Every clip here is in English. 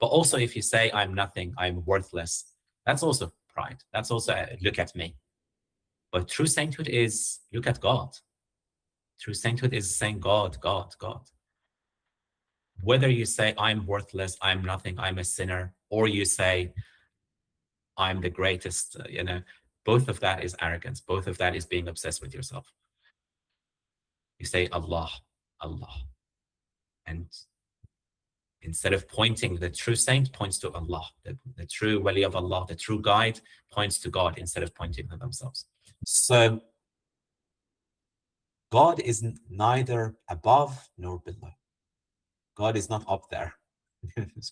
But also if you say, I'm nothing, I'm worthless, that's also pride. That's also, look at me. But true sainthood is, look at God. True sainthood is saying, God, God, God. Whether you say, I'm worthless, I'm nothing, I'm a sinner, or you say, I'm the greatest, both of that is arrogance. Both of that is being obsessed with yourself. You say, Allah, Allah. And instead of pointing, the true saint points to Allah. The true wali of Allah, the true guide points to God instead of pointing to themselves. So God is neither above nor below. God is not up there.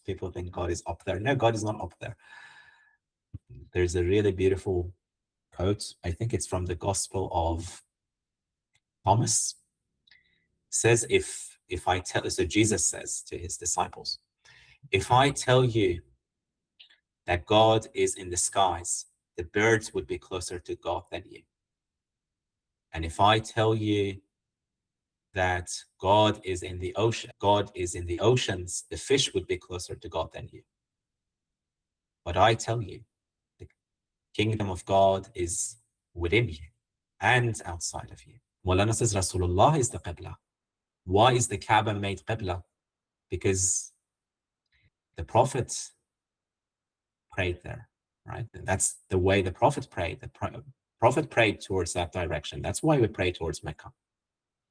People think God is up there. No, God is not up there. There's a really beautiful quote. I think it's from the Gospel of Thomas. It says, if I tell, so Jesus says to his disciples, if I tell you that God is in the skies, the birds would be closer to God than you. And if I tell you that God is in the ocean, God is in the oceans, the fish would be closer to God than you. But I tell you, the kingdom of God is within you and outside of you. Maulana says Rasulullah is the Qibla. Why is the Kaaba made Qibla? Because the Prophet prayed there, right? And that's the way the Prophet prayed. The Prophet prayed towards that direction. That's why we pray towards Mecca.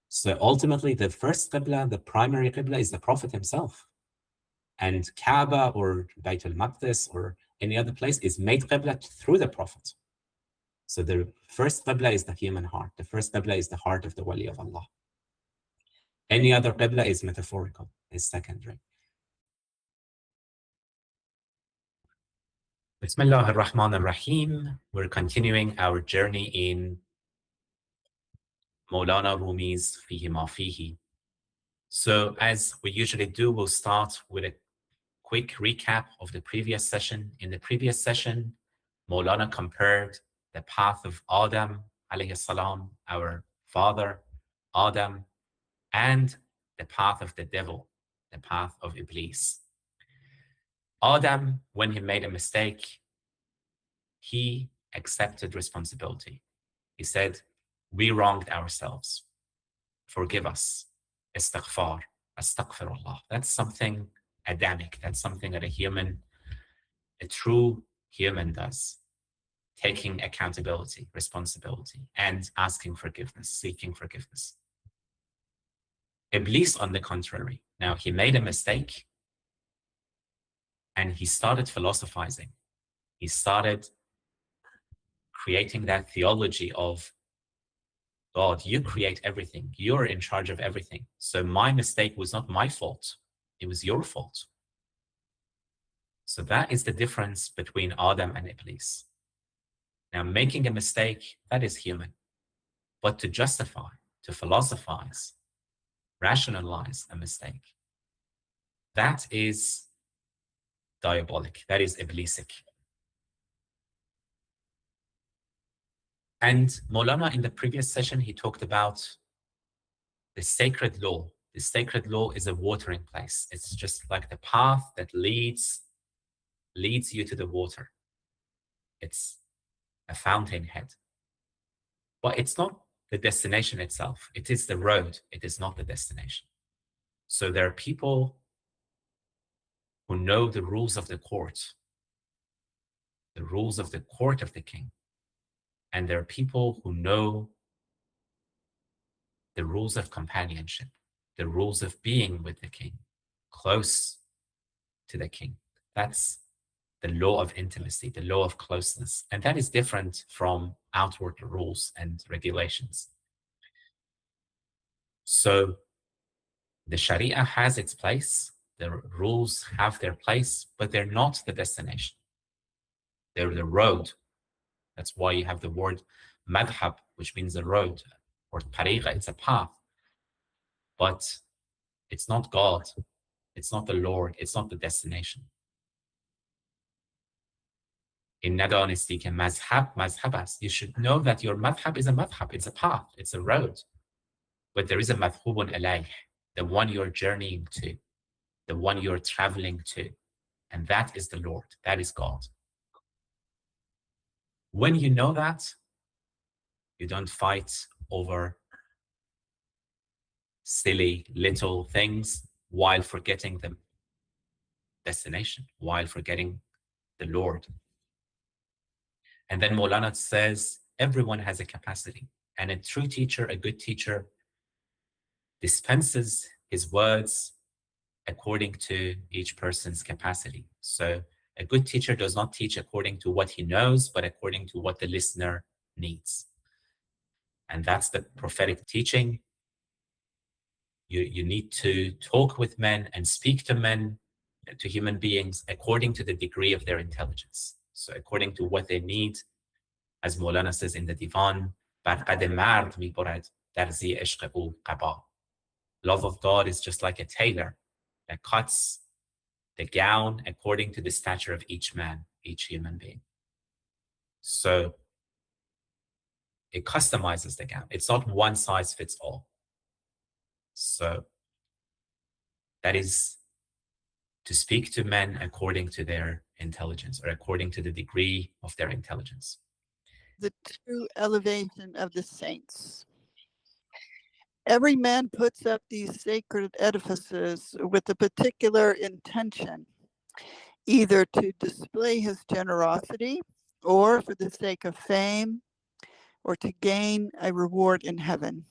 So ultimately, the first Qibla, the primary Qibla, is the Prophet himself. And Kaaba or Bayt al-Maqdis or any other place is made Qibla through the Prophet. So the first Qibla is the human heart. The first Qibla is the heart of the Wali of Allah. Any other Qibla is metaphorical, is secondary. Bismillah ar-Rahman ar-Rahim. We're continuing our journey in Maulana Rumi's Fihi Ma Fihi. So as we usually do, we'll start with a quick recap of the previous session. In the previous session, Maulana compared the path of Adam, alayhi salam, our father, Adam, and the path of the devil, the path of Iblis. Adam, when he made a mistake, he accepted responsibility. He said, we wronged ourselves. Forgive us. Istighfar. Astaghfirullah. That's something Adamic. That's something that a true human does. Taking accountability, responsibility, and asking forgiveness, seeking forgiveness. Iblis, on the contrary, now he made a mistake and he started philosophizing. He started creating that theology of God, you create everything. You're in charge of everything. So my mistake was not my fault. It was your fault. So that is the difference between Adam and Iblis. Now, making a mistake, that is human. But to justify, to philosophize, rationalize a mistake, that is diabolic. That is Iblisic. And Maulana, in the previous session, he talked about the sacred law. The sacred law is a watering place. It's just like the path that leads you to the water. It's a fountainhead. But it's not the destination itself. It is the road. It is not the destination. So there are people who know the rules of the court of the king. And there are people who know the rules of companionship, the rules of being with the king, close to the king. That's the law of intimacy, the law of closeness. And that is different from outward rules and regulations. So the Sharia has its place, the rules have their place, but they're not the destination. They're the road. That's why you have the word madhab, which means the road, or tariqa, it's a path. But it's not God, it's not the Lord, it's not the destination. In Nadanistika mazhab, you should know that your madhab is a madhab, it's a path, it's a road. But there is a madhubun alayh, the one you're journeying to, the one you're traveling to. And that is the Lord. That is God. When you know that, you don't fight over silly little things while forgetting the destination, while forgetting the Lord. And then Maulana says, everyone has a capacity. And a true teacher, a good teacher, dispenses his words according to each person's capacity. So a good teacher does not teach according to what he knows, but according to what the listener needs. And that's the prophetic teaching. You need to talk with men and speak to men, to human beings, according to the degree of their intelligence. So according to what they need, as Maulana says in the Divan, بر قد مرد می‌برد در زی عشق او قبا. Love of God is just like a tailor that cuts the gown according to the stature of each man, each human being. So it customizes the gown. It's not one size fits all. So that is to speak to men according to their intelligence, or according to the degree of their intelligence. The true elevation of the saints. Every man puts up these sacred edifices with a particular intention, either to display his generosity, or for the sake of fame, or to gain a reward in heaven.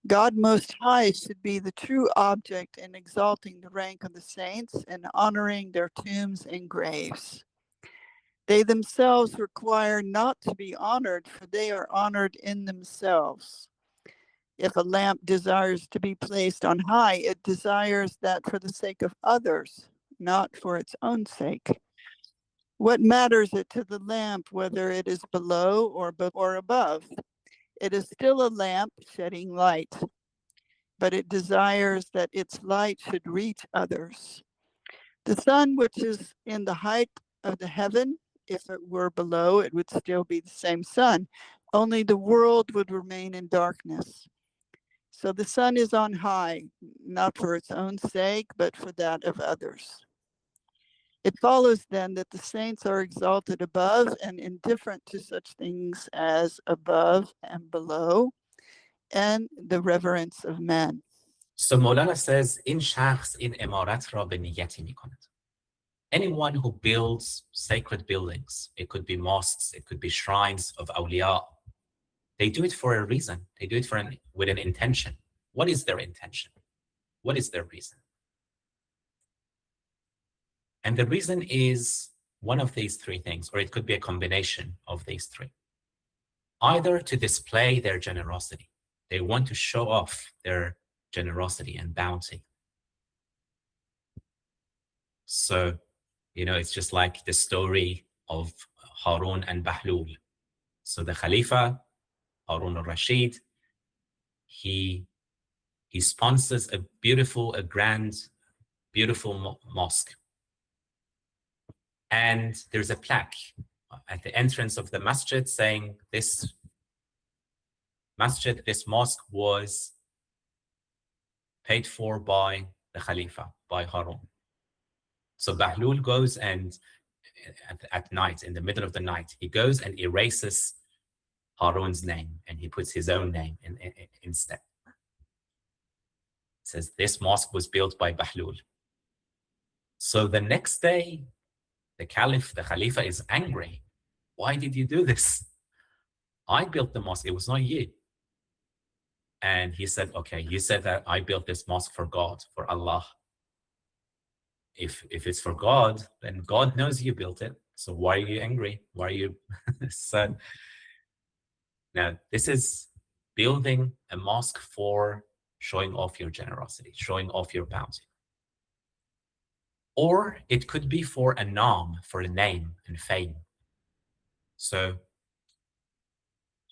God Most High should be the true object in exalting the rank of the saints and honoring their tombs and graves. They themselves require not to be honored, for they are honored in themselves. If a lamp desires to be placed on high, it desires that for the sake of others, not for its own sake. What matters it to the lamp whether it is below or above? It is still a lamp shedding light, but it desires that its light should reach others. The sun, which is in the height of the heaven, if it were below, it would still be the same sun, only the world would remain in darkness. So the sun is on high, not for its own sake, but for that of others. It follows then that the saints are exalted above and indifferent to such things as above and below, and the reverence of men. So Maulana says, in shakhs in imarat ra be niyati mikonad. Anyone who builds sacred buildings, it could be mosques, it could be shrines of awliya, they do it for a reason. They do it with an intention. What is their intention? What is their reason? And the reason is one of these three things, or it could be a combination of these three. Either to display their generosity. They want to show off their generosity and bounty. So, it's just like the story of Harun and Bahlul. So the Khalifa, Harun al-Rashid, he sponsors a grand, beautiful mosque. And there's a plaque at the entrance of the masjid saying this mosque was paid for by the Khalifa, by Harun. So Bahlul goes and at night, in the middle of the night, he goes and erases Harun's name and he puts his own name instead. It says this mosque was built by Bahlul. So the next day, the Khalifa is angry. Why did you do this? I built the mosque, it was not you. And he said, okay, you said that I built this mosque for God, for Allah. If it's for God, then God knows you built it. So why are you angry? Why are you sad? Now, this is building a mosque for showing off your generosity, showing off your bounty. Or it could be for a naam, for a name and fame. So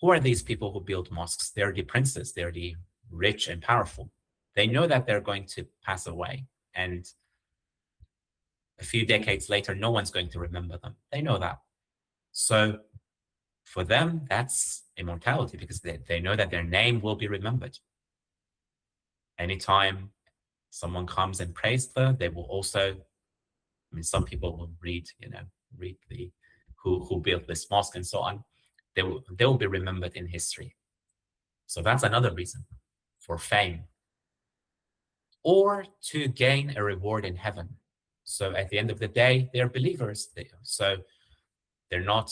who are these people who build mosques? They're the princes, they're the rich and powerful. They know that they're going to pass away, and a few decades later, no one's going to remember them. They know that. So for them, that's immortality, because they know that their name will be remembered. Anytime someone comes and prays them, they will also I mean, some people will read the who built this mosque and so on. They will be remembered in history. So that's another reason for fame, or to gain a reward in heaven. So at the end of the day, they're believers. So they're not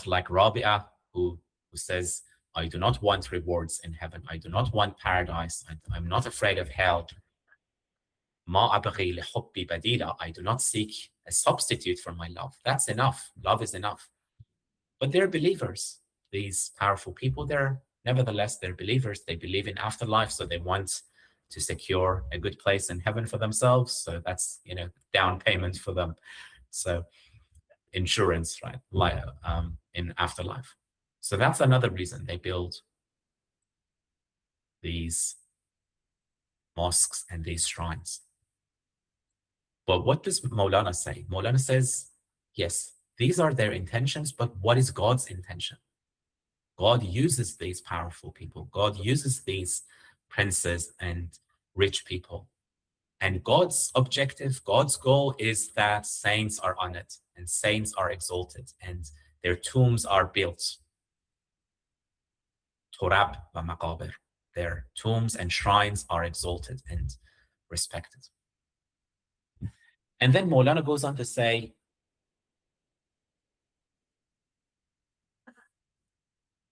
like Rabia, who says, I do not want rewards in heaven. I do not want paradise. I'm not afraid of hell. Ma abghi li hubbi badila. I do not seek a substitute for my love. That's enough. Love is enough. But they're believers. These powerful people, nevertheless, they're believers. They believe in afterlife, so they want to secure a good place in heaven for themselves. So that's, down payment for them. So insurance, right? Like, in afterlife. So that's another reason they build these mosques and these shrines. But what does Maulana say? Maulana says, yes, these are their intentions, but what is God's intention? God uses these powerful people. God uses these princes and rich people. And God's objective, God's goal is that saints are honored and saints are exalted and their tombs are built. Turab wa maqabir. Their tombs and shrines are exalted and respected. And then Maulana goes on to say,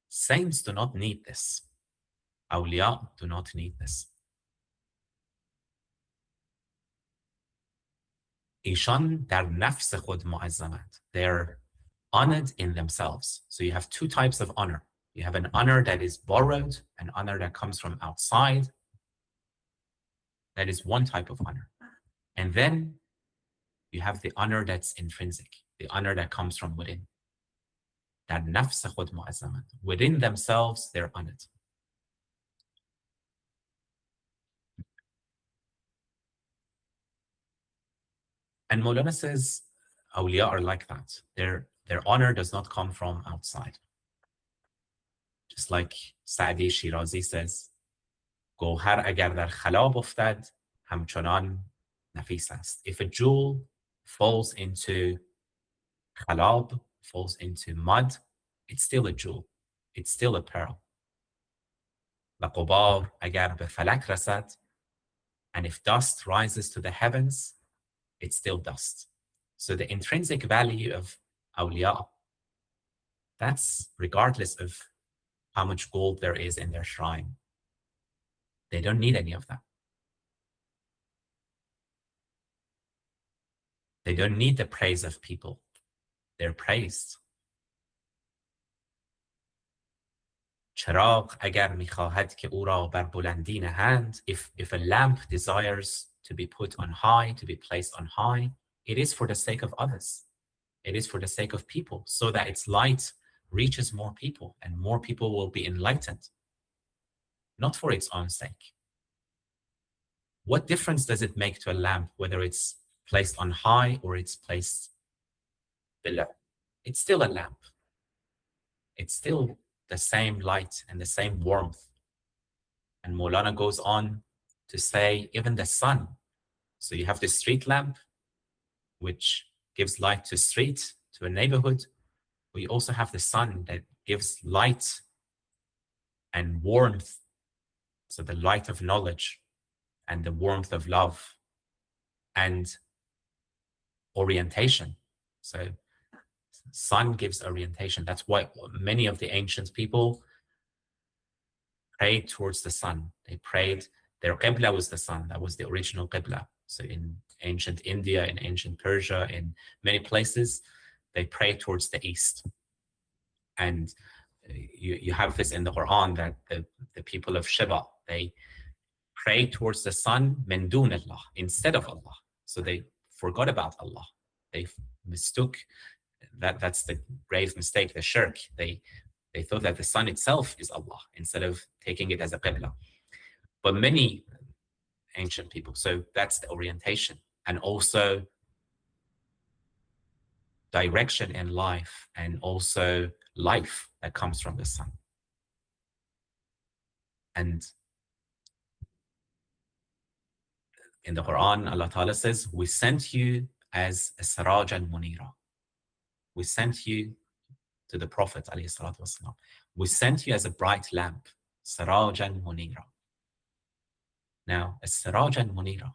saints do not need this. Awliya do not need this. ایشان در نفس خود معظمند. They're honored in themselves. So you have two types of honor. You have an honor that is borrowed, an honor that comes from outside. That is one type of honor. And then you have the honor that's intrinsic, the honor that comes from within. در نفس خود معظمند. Within themselves, they're honored. And Maulana says, awliya are like that. Their honor does not come from outside. Just like Sadi Shirazi says, گوهر اگر در خلاب افتد همچنان نفیس است. If a jewel falls into khalab, falls into mud, it's still a jewel. It's still a pearl. و غبار اگر به فلک رسد, and if dust rises to the heavens, it's still dust. So the intrinsic value of awliya, that's regardless of how much gold there is in their shrine. They don't need any of that. They don't need the praise of people. They're praised. چراغ اگر می‌خواهد که او را بر بلندی نهند, if a lamp desires to be put on high, to be placed on high, it is for the sake of others. It is for the sake of people, so that its light reaches more people and more people will be enlightened, not for its own sake. What difference does it make to a lamp whether it's placed on high or it's placed below? It's still a lamp. It's still the same light and the same warmth. And Maulana goes on to say, even the sun. So you have the street lamp, which gives light to street, to a neighborhood. We also have the sun that gives light and warmth. So the light of knowledge and the warmth of love and orientation. So sun gives orientation. That's why many of the ancient people prayed towards the sun. They prayed, their qibla was the sun. That was the original qibla. So in ancient India, in ancient Persia, in many places, they pray towards the east. And you have this in the Quran, that the people of Shiva, they pray towards the sun, min dun Allah, instead of Allah. So they forgot about Allah. They mistook, that's the grave mistake, the shirk. They thought that the sun itself is Allah, instead of taking it as a qibla. But many ancient people, so that's the orientation. And also direction in life, and also life that comes from the sun. And In the Quran, Allah Ta'ala says, we sent you as a Siraj al Munira. We sent you to the Prophet, alayhi salatu wasalam. We sent you as a bright lamp, Siraj al Munira. Now, a Siraj al Munira,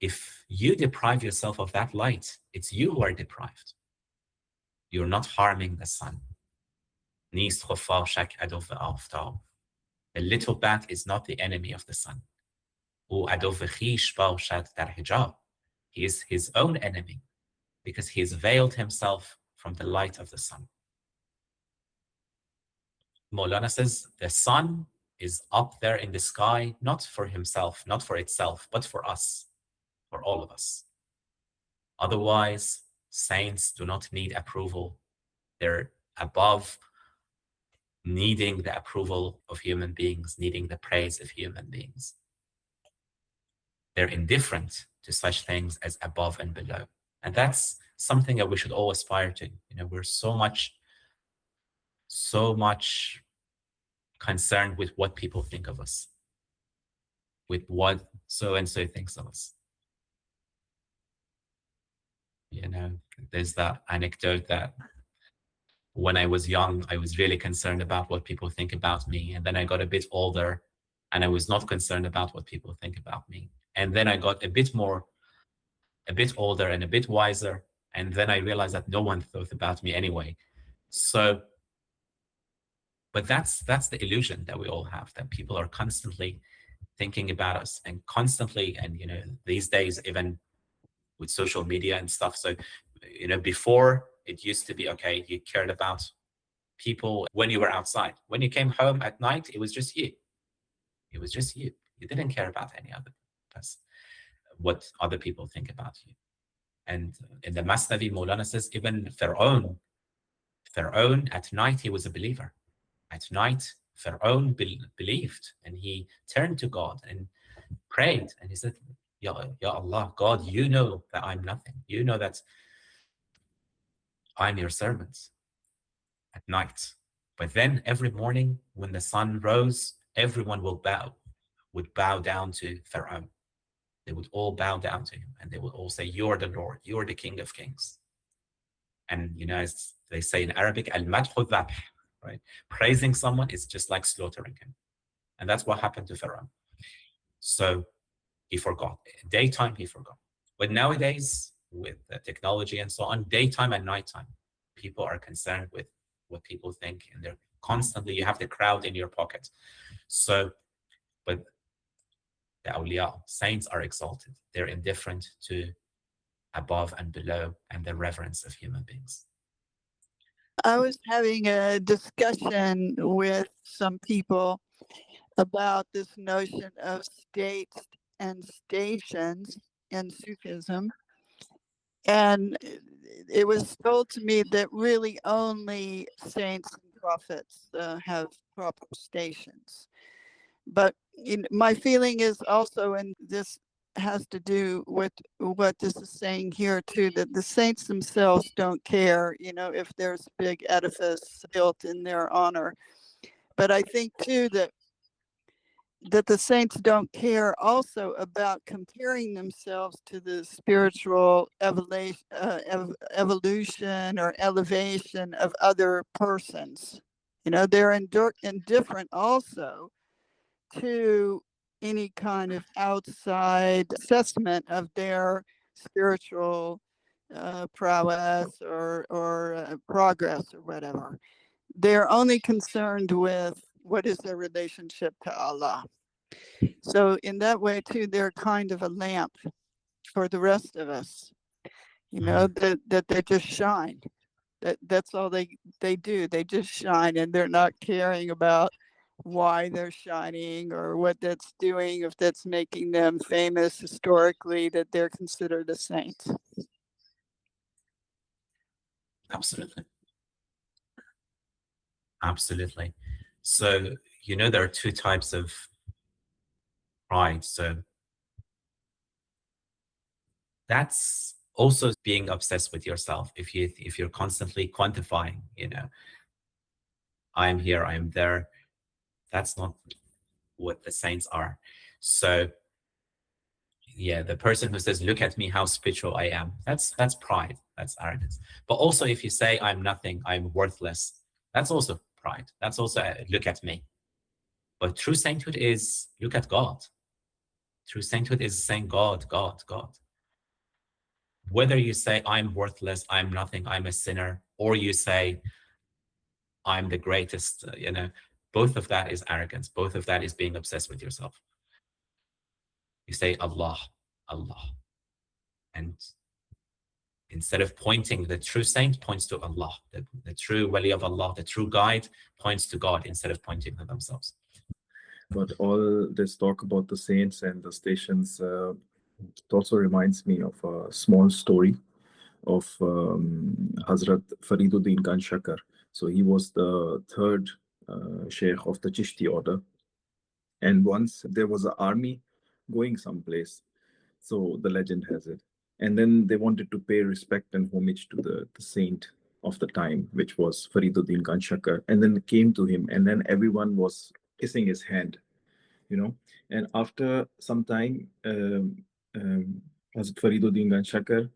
if you deprive yourself of that light, it's you who are deprived. You're not harming the sun. A little bat is not the enemy of the sun. He is his own enemy because he has veiled himself from the light of the sun. Maulana says the sun is up there in the sky, not for himself, not for itself, but for us, for all of us. Otherwise, saints do not need approval. They're above needing the approval of human beings, needing the praise of human beings. They're indifferent to such things as above and below. And that's something that we should all aspire to. You know, we're so much concerned with what people think of us, with what so-and-so thinks of us. You know, there's that anecdote that when I was young, I was really concerned about what people think about me. And then I got a bit older and I was not concerned about what people think about me. And then I got a bit older and a bit wiser. And then I realized that no one thought about me anyway. So, but that's the illusion that we all have, that people are constantly thinking about us and constantly, and, you know, these days, even with social media and stuff. So, you know, before it used to be, okay, you cared about people when you were outside. When you came home at night, it was just you. It was just you. You didn't care about any other person, what other people think about you. And in the Masnavi, Maulana says, even Fir'aun at night, he was a believer. At night, Fir'aun believed and he turned to God and prayed. And he said, Ya Allah, God, you know that I'm nothing. You know that I'm your servant at night. But then every morning when the sun rose, everyone would bow down to Pharaoh. They would all bow down to him and they would all say, you're the Lord, you're the King of Kings. And, you know, as they say in Arabic, al-madhu dhabh, right? Praising someone is just like slaughtering him. And that's what happened to Pharaoh. So he forgot. Daytime, he forgot. But nowadays, with technology and so on, daytime and nighttime, people are concerned with what people think, and they're constantly, you have the crowd in your pocket. So, but the awliya, saints, are exalted. They're indifferent to above and below and the reverence of human beings. I was having a discussion with some people about this notion of states and stations in Sufism. And it was told to me that really only saints and prophets have proper stations. But my feeling is also, and this has to do with what this is saying here too, that the saints themselves don't care, you know, if there's a big edifice built in their honor. But I think too that the saints don't care also about comparing themselves to the spiritual evolution or elevation of other persons. You know, they're indifferent also to any kind of outside assessment of their spiritual prowess or progress or whatever. They're only concerned with what is their relationship to Allah. So in that way too, they're kind of a lamp for the rest of us, you know, that they just shine. That's all they do. They just shine, and they're not caring about why they're shining or what that's doing, if that's making them famous historically, that they're considered a saint. Absolutely. Absolutely. So, you know, there are two types of pride. So that's also being obsessed with yourself. If you're constantly quantifying, you know, I'm here, I'm there, that's not what the saints are. So Yeah, the person who says, look at me, how spiritual I am. That's pride. That's arrogance. But also if you say I'm nothing, I'm worthless, that's also pride. That's also look at me. But true sainthood is look at God. True sainthood is saying God, God, God. Whether you say I'm worthless, I'm nothing, I'm a sinner, or you say I'm the greatest, both of that is arrogance. Both of that is being obsessed with yourself. You say Allah, Allah. And instead of pointing, the true saint points to Allah. The true wali of Allah, the true guide points to God instead of pointing to themselves. But all this talk about the saints and the stations, it also reminds me of a small story of Hazrat Fariduddin Khan Shakar. So he was the third Sheikh of the Chishti order. And once there was an army going someplace, so the legend has it. And then they wanted to pay respect and homage to the saint of the time, which was Fariduddin Khan Shakar. And then came to him, and then everyone was kissing his hand, you know. And after some time, Hazrat Fariduddin Khan Shakar,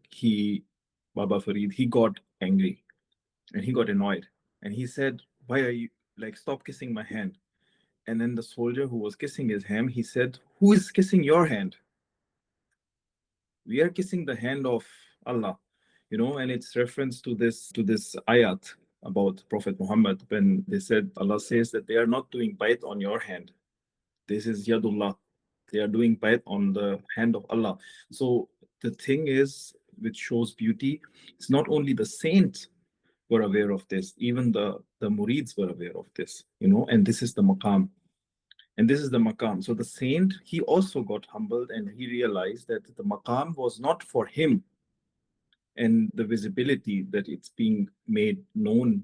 Baba Farid, he got angry and he got annoyed. And he said, "Why are you, like, stop kissing my hand?" And then the soldier who was kissing his hand, he said, "Who is kissing your hand? We are kissing the hand of Allah." And it's reference to this ayat about Prophet Muhammad, when they said, Allah says that they are not doing bait on your hand. This is Yadullah. They are doing bait on the hand of Allah. So the thing is, which shows beauty, it's not only the saints were aware of this, even the murids were aware of this, and this is the maqam. And this is the maqam. So the saint, he also got humbled and he realized that the maqam was not for him, and the visibility that it's being made known,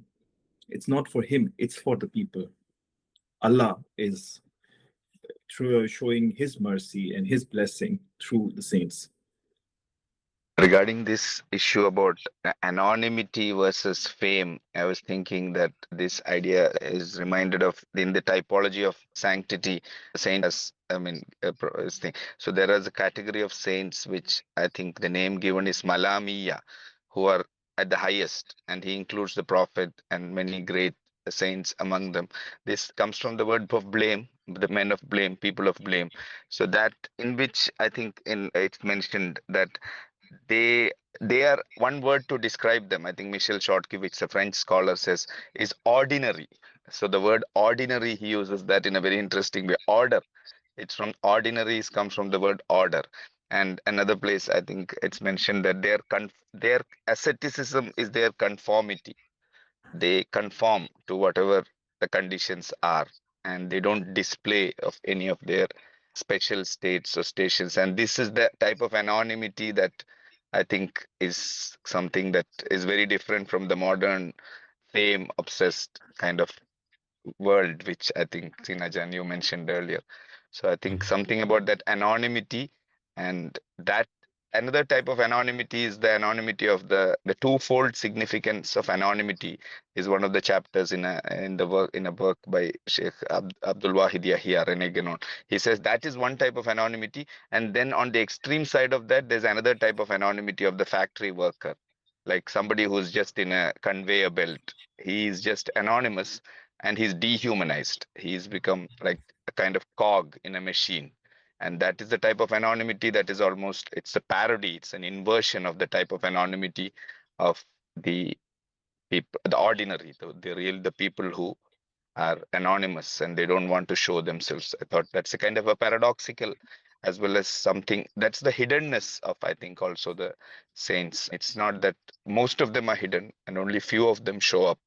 it's not for him, it's for the people. Allah is showing his mercy and his blessing through the saints. Regarding this issue about anonymity versus fame, I was thinking that this idea is reminded of in the typology of sanctity. Saints, this thing. So there is a category of saints which I think the name given is Malamiya, who are at the highest, and he includes the prophet and many great saints among them. This comes from the word of blame, the men of blame, people of blame. So that in which I think in it's mentioned that they they are one word to describe them. I think Michel Chortkevich, a French scholar, says is ordinary. So the word ordinary, he uses that in a very interesting way. Order. It's from ordinaries, comes from the word order. And another place, I think it's mentioned that their asceticism is their conformity. They conform to whatever the conditions are, and they don't display of any of their special states or stations. And this is the type of anonymity that I think is something that is very different from the modern fame obsessed kind of world, which I think Sinajan you mentioned earlier. So I think something about that anonymity, and that another type of anonymity is the anonymity of the twofold significance of anonymity is one of the chapters in a work by Sheikh Abdul Wahid Yahya Reneganon. He says that is one type of anonymity, and then on the extreme side of that, there's another type of anonymity of the factory worker, like somebody who's just in a conveyor belt. He is just anonymous and he's dehumanized. He's become like a kind of cog in a machine. And that is the type of anonymity that is almost, it's a parody, it's an inversion of the type of anonymity of the people, the ordinary, the people who are anonymous and they don't want to show themselves. I thought that's a kind of a paradoxical, as well as something that's the hiddenness of, I think, also the saints. It's not that most of them are hidden and only few of them show up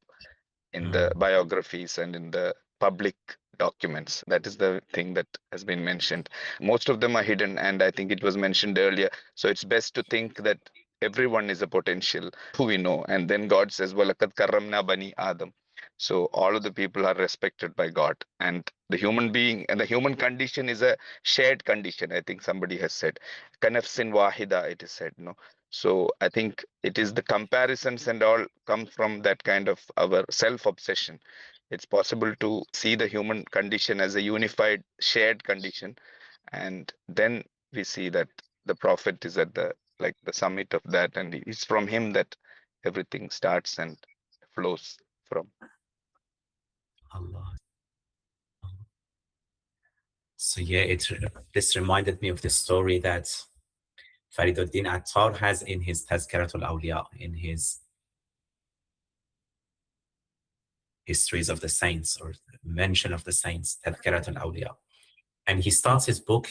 in the biographies and in the public documents. That is the thing that has been mentioned. Most of them are hidden, and I think it was mentioned earlier. So it's best to think that everyone is a potential who we know. And then God says, "Walakad karamna bani Adam." So all of the people are respected by God, and the human being and the human condition is a shared condition. I think somebody has said, "Kanafsin wahida." It is said, no. So I think it is the comparisons and all come from that kind of our self-obsession. It's possible to see the human condition as a unified, shared condition, and then we see that the Prophet is at the summit of that, and it's from him that everything starts and flows from. Allah. So yeah, this reminded me of the story that Fariduddin Attar has in his Tazkiratul Awliya, in his histories of the saints, or mention of the saints, Tazkiratul Awliya. And he starts his book,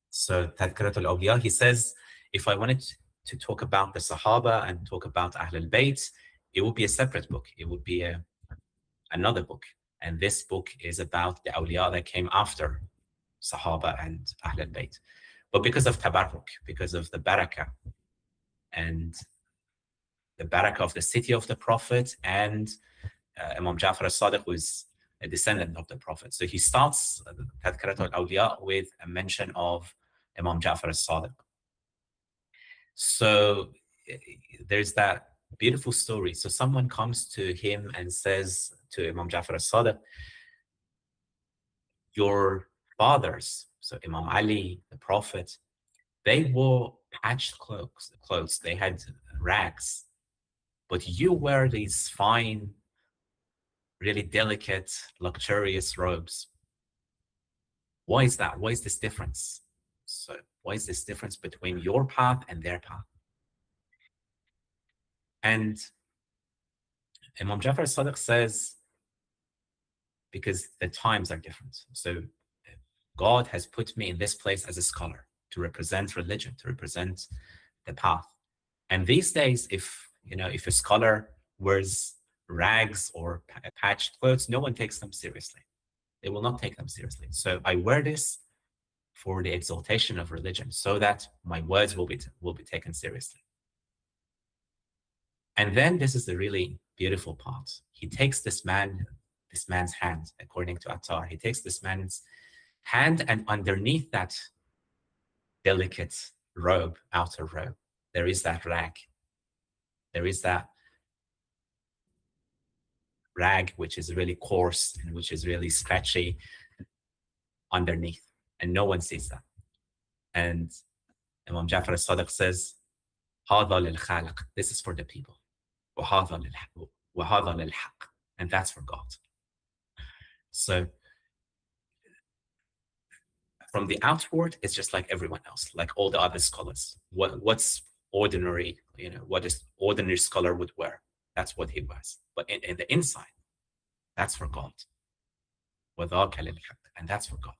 so Tazkiratul Awliya, he says, if I wanted to talk about the Sahaba and talk about Ahl al-Bayt, it would be a separate book. It would be another book. And this book is about the awliya that came after Sahaba and Ahl al-Bayt. But because of tabarruk, because of the barakah, and the barakah of the city of the Prophet, and Imam Jafar al-Sadiq, who is a descendant of the Prophet. So he starts Tadhkirat al-Awliya with a mention of Imam Jafar al-Sadiq. So there's that beautiful story. So someone comes to him and says to Imam Jafar al-Sadiq, your fathers, so Imam Ali, the Prophet, they wore patched clothes. They had rags, but you wear these fine, really delicate, luxurious robes. Why is that? Why is this difference? So why is this difference between your path and their path? And Imam Jafar Sadiq says, because the times are different. So God has put me in this place as a scholar to represent religion, to represent the path. And these days, if a scholar wears rags or patched clothes, no one takes them seriously. They will not take them seriously. So I wear this for the exaltation of religion, so that my words will be taken seriously. And then this is the really beautiful part. He takes this man's hand, according to Attar. He takes this man's hand, and underneath that delicate robe, outer robe, there is that rag. There is that rag which is really coarse and which is really scratchy underneath, and no one sees that. And Imam Jafar al-Sadiq says, هذا للخالق, this is for the people. وهذا للحق, and that's for God. So from the outward, it's just like everyone else, like all the other scholars. What's ordinary, what is ordinary scholar would wear? That's what he wears. But in the inside, that's for God. And that's for God.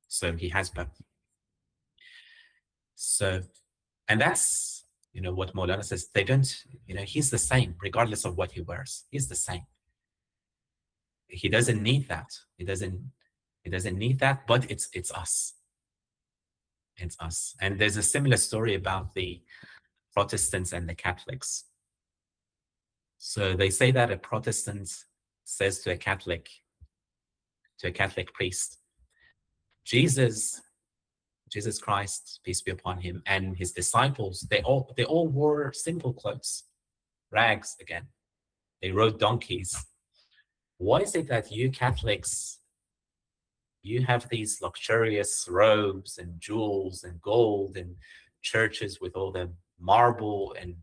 So he has both. So, and that's, what Maulana says, they don't, he's the same, regardless of what he wears. He's the same. He doesn't need that. He doesn't need that, but it's us. It's us. And there's a similar story about the Protestants and the Catholics. So they say that a Protestant says to a Catholic priest, Jesus Christ, peace be upon him, and his disciples, they all wore simple clothes, rags again. They rode donkeys. Why is it that you Catholics, you have these luxurious robes and jewels and gold and churches with all the marble and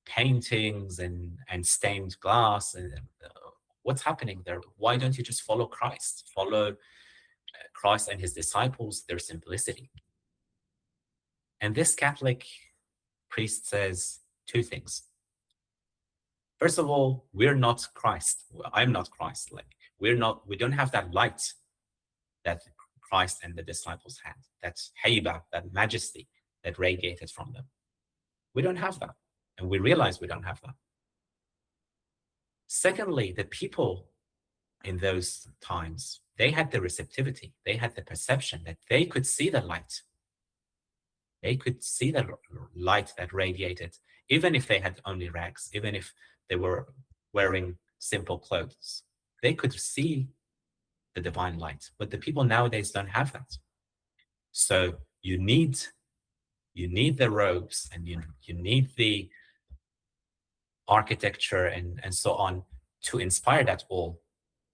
paintings and stained glass? And what's happening there? Why don't you just follow Christ? Follow Christ and his disciples, their simplicity. And this Catholic priest says two things. First of all, we're not Christ. I'm not Christ. We don't have that light that Christ and the disciples had, that haiba, that majesty that radiated from them. We don't have that. And we realize we don't have that. Secondly, the people in those times, they had the receptivity, they had the perception that they could see the light. They could see the light that radiated, even if they had only rags, even if they were wearing simple clothes. They could see the divine light, but the people nowadays don't have that. So you need the robes, and you need the architecture and so on to inspire that all,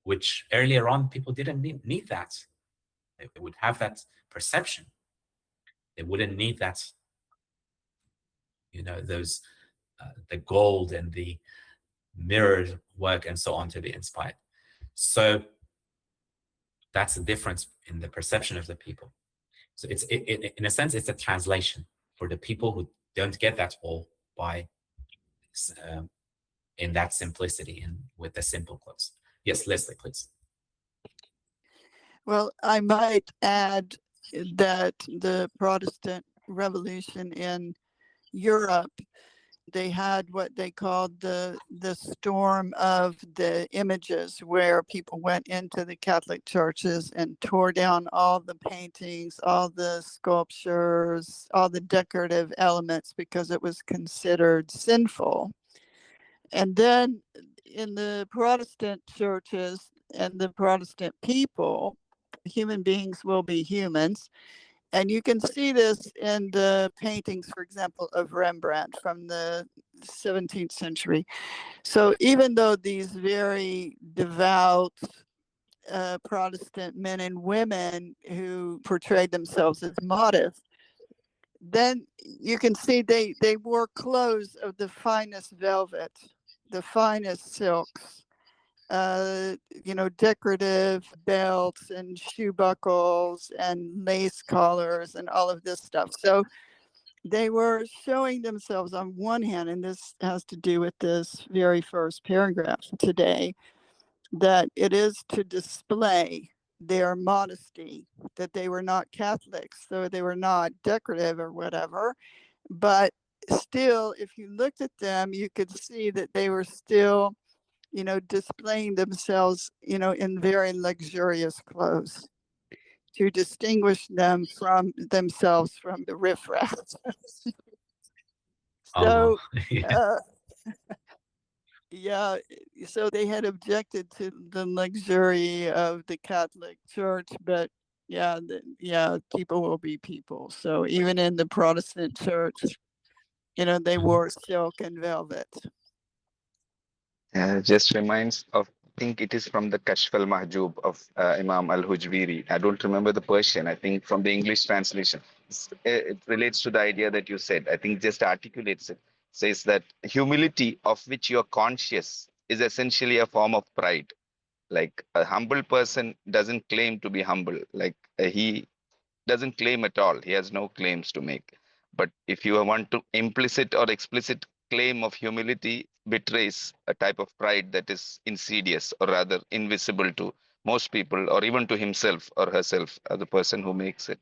which earlier on people didn't need that. They would have that perception. They wouldn't need that, those the gold and the mirrored work and so on to be inspired. So that's the difference in the perception of the people. So it's in a sense, it's a translation for the people who don't get that all by in that simplicity and with the simple clothes. Yes, Leslie, please. Well, I might add that the Protestant Revolution in Europe, they had what they called the storm of the images, where people went into the Catholic churches and tore down all the paintings, all the sculptures, all the decorative elements, because it was considered sinful. And then in the Protestant churches and the Protestant people, human beings will be humans. And you can see this in the paintings, for example, of Rembrandt from the 17th century. So even though these very devout Protestant men and women who portrayed themselves as modest, then you can see they wore clothes of the finest velvet, the finest silks, decorative belts and shoe buckles and lace collars and all of this stuff. So they were showing themselves on one hand, and this has to do with this very first paragraph today, that it is to display their modesty, that they were not Catholics, so they were not decorative or whatever. But still, if you looked at them, you could see that they were still displaying themselves, in very luxurious clothes to distinguish themselves from the riffraff. So, yeah, so they had objected to the luxury of the Catholic Church, but people will be people. So even in the Protestant Church, they wore silk and velvet. Just reminds of, I think it is from the Kashf al-Mahjub of Imam al-Hujviri. I don't remember the Persian. I think from the English translation. It relates to the idea that you said. I think just articulates it. Says that humility of which you are conscious is essentially a form of pride. Like a humble person doesn't claim to be humble. Like he doesn't claim at all. He has no claims to make. But if you want to implicit or explicit claim of humility betrays a type of pride that is insidious, or rather invisible to most people, or even to himself or herself, the person who makes it.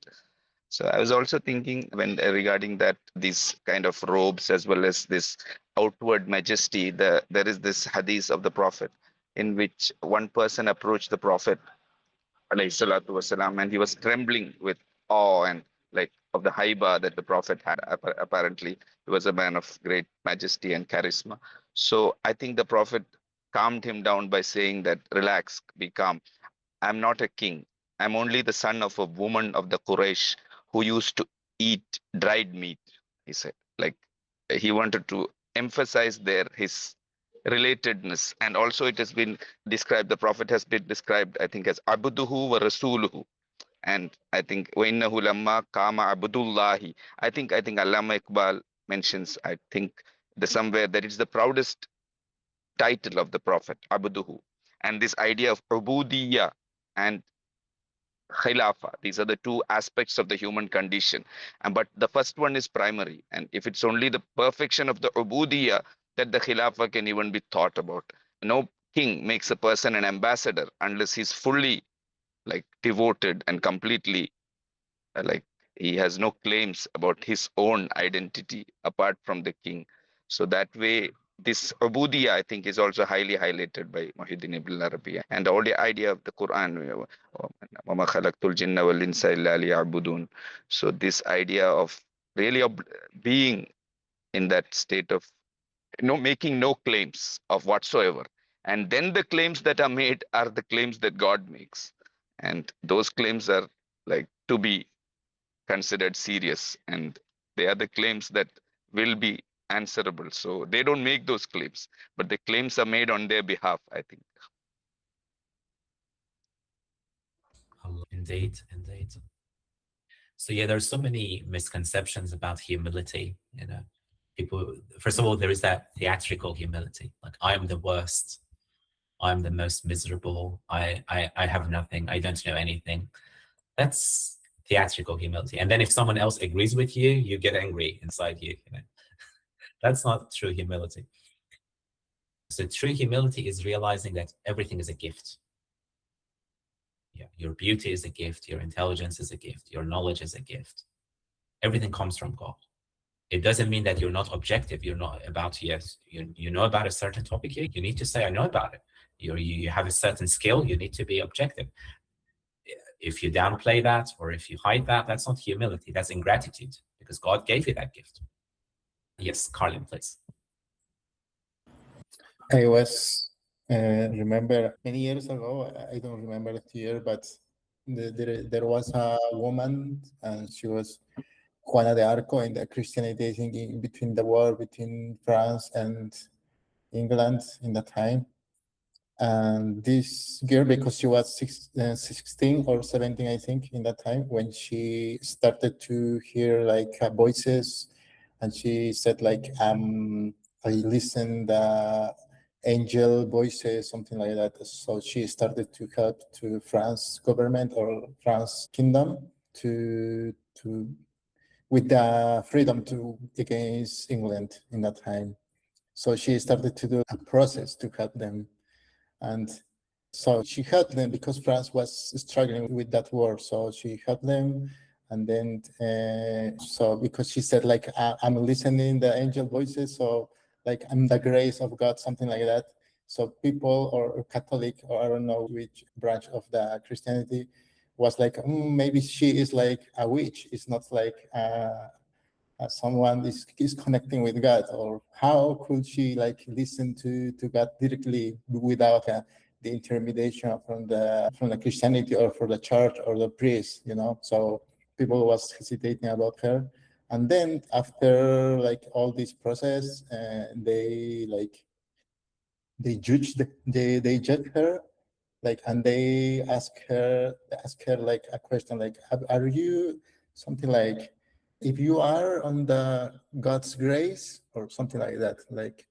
So I was also thinking when regarding that these kind of robes as well as this outward majesty, there is this hadith of the Prophet in which one person approached the Prophet alayhi salatu wasalam, and he was trembling with awe and like of the haiba that the Prophet had. Apparently, he was a man of great majesty and charisma. So I think the Prophet calmed him down by saying that, relax, be calm. I'm not a king. I'm only the son of a woman of the Quraysh who used to eat dried meat, he said. Like he wanted to emphasize there his relatedness. And also it has been described, the Prophet has been described, I think, as Abduhu wa Rasuluhu. And I think وَإِنَّهُ لَمَّا قَامَ عَبْدُ اللَّهِ. I think Allama Iqbal mentions, I think somewhere that it's the proudest title of the Prophet, Abduhu. And this idea of ubudiyya and khilafa, these are the two aspects of the human condition. But the first one is primary. And if it's only the perfection of the ubudiyya that the khilafa can even be thought about. No king makes a person an ambassador unless he's fully like devoted and completely like he has no claims about his own identity apart from the king. So that way, this ubudiyya, I think, is also highly highlighted by Muhyiddin Ibn Arabi. And the whole idea of the Quran, وَمَا خَلَقْتُ الْجِنَّ وَالْإِنسَ إِلَّا لِيَعْبُدُونَ. So this idea of really being in that state of making no claims of whatsoever. And then the claims that are made are the claims that God makes. And those claims are like to be considered serious, and they are the claims that will be answerable. So they don't make those claims, but the claims are made on their behalf, I think. Indeed, indeed. So yeah, there's so many misconceptions about humility. People, first of all, there is that theatrical humility, like I am the worst, I'm the most miserable, I have nothing, I don't know anything. That's theatrical humility. And then if someone else agrees with you, you get angry inside you. That's not true humility. So true humility is realizing that everything is a gift. Yeah, your beauty is a gift, your intelligence is a gift, your knowledge is a gift. Everything comes from God. It doesn't mean that you're not objective. You're not about, yes, you know about a certain topic here, you need to say, I know about it. You have a certain skill, you need to be objective. If you downplay that or if you hide that, that's not humility, that's ingratitude, because God gave you that gift. Yes, Carlin, please. I was, remember many years ago, I don't remember the year, but there was a woman and she was Juana de Arco in the Christianity, I think, in between the war between France and England in that time. And this girl, because she was 16 or 17, I think, in that time, when she started to hear like voices, and she said like, I listened angel voices, something like that. So she started to help to France government or France kingdom to with the freedom to against England in that time. So she started to do a process to help them. And so she helped them because France was struggling with that war. So she helped them. And then, so because she said, like, I'm listening the angel voices, so like I'm the grace of God, something like that. So people or Catholic, or I don't know which branch of the Christianity, was like, maybe she is like a witch. It's not like someone is connecting with God, or how could she like listen to God directly without the intermediation from the Christianity or for the church or the priest, So people was hesitating about her, and then after like all this process, they judge her, like, and they ask her like a question like, are you something like, if you are on the God's grace or something like that, like,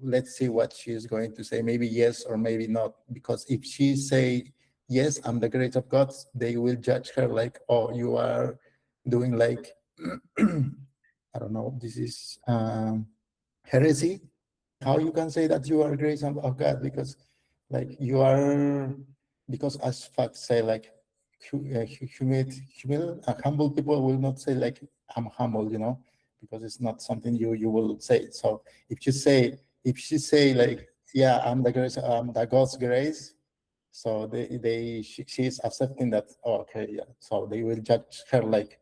let's see what she is going to say, maybe yes or maybe not, because if she say yes, I'm the grace of God, they will judge her like, oh, you are doing like I don't know, this is heresy. How you can say that you are grace of God, because like you are, because as facts say, like humble people will not say like I'm humble, because it's not something you will say. So if she say like, yeah, I'm the God's grace, so she is accepting that, oh, okay, yeah, so they will judge her like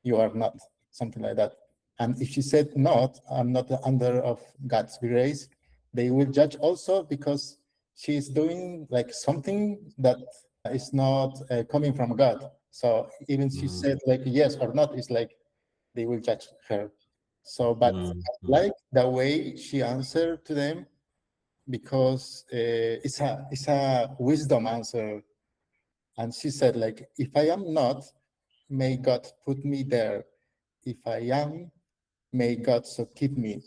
you are not, something like that. And if she said not, I'm not under of God's grace, they will judge also because she is doing like something that is not coming from God. So even she said like yes or not, it's like they will judge her. So, but like the way she answered to them, because it's a wisdom answer. And she said like, if I am not, may God put me there. If I am, may God so keep me.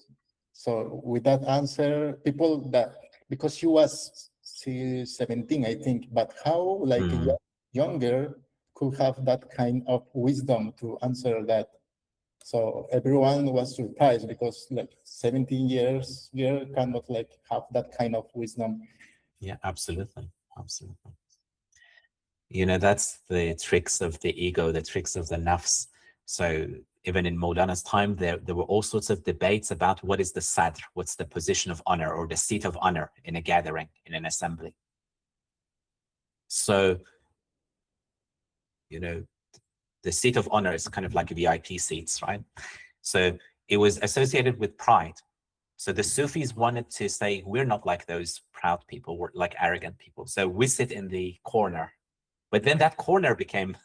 So with that answer, people that, because she's 17, I think, but how like a younger could have that kind of wisdom to answer that? So everyone was surprised because like 17 years girl cannot like have that kind of wisdom. Yeah, absolutely. Absolutely. That's the tricks of the ego, the tricks of the nafs. So even in Maulana's time, there were all sorts of debates about what is the sadr, what's the position of honor or the seat of honor in a gathering, in an assembly. So, the seat of honor is kind of like VIP seats, right? So it was associated with pride. So the Sufis wanted to say, we're not like those proud people, we're like arrogant people. So we sit in the corner. But then that corner became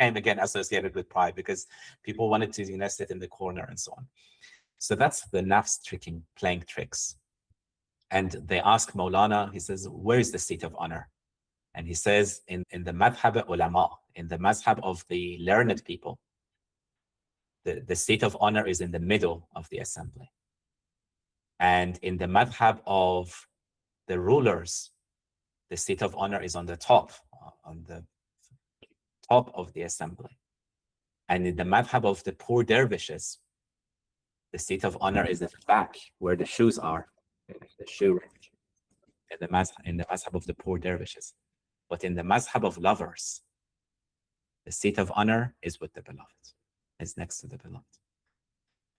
again associated with pride, because people wanted to sit in the corner and so on. So that's the nafs playing tricks. And they ask Maulana, he says, where is the seat of honor? And he says, in the madhab ulama, in the mazhab of the learned people, The seat of honor is in the middle of the assembly. And in the madhab of the rulers, the seat of honor is on the top of the assembly. And in the madhab of the poor dervishes, the seat of honor is at the back, where the shoes are, the shoe range, in the madhab of the poor dervishes. But in the madhab of lovers, the seat of honor is with the beloved, is next to the beloved.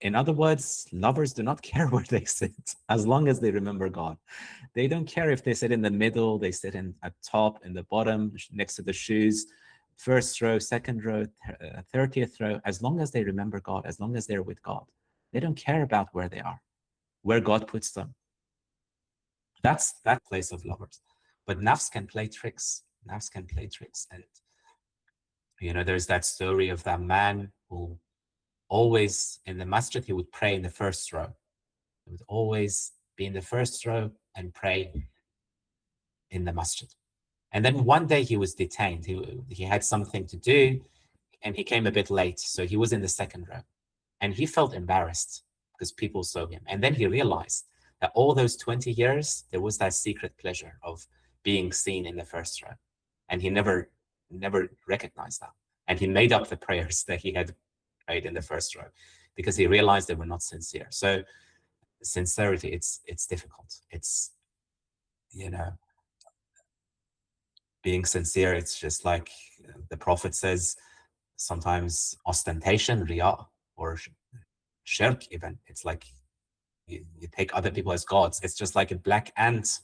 In other words, lovers do not care where they sit, as long as they remember God. They don't care if they sit in the middle, they sit at top, in the bottom, next to the shoes, first row, second row, 30th row, as long as they remember God, as long as they're with God. They don't care about where they are, where God puts them. That's that place of lovers. But nafs can play tricks. Nafs can play tricks. And, there's that story of that man who always in the masjid, he would pray in the first row. He would always be in the first row and pray in the masjid. And then one day he was detained. He had something to do and he came a bit late. So he was in the second row and he felt embarrassed because people saw him. And then he realized that all those 20 years, there was that secret pleasure of being seen in the first row. And he never recognized that. And he made up the prayers that he had prayed in the first row because he realized they were not sincere. So sincerity, it's difficult. It's, being sincere, it's just like the Prophet says, sometimes ostentation, riyah, or shirk even. It's like you take other people as gods. It's just like a black ant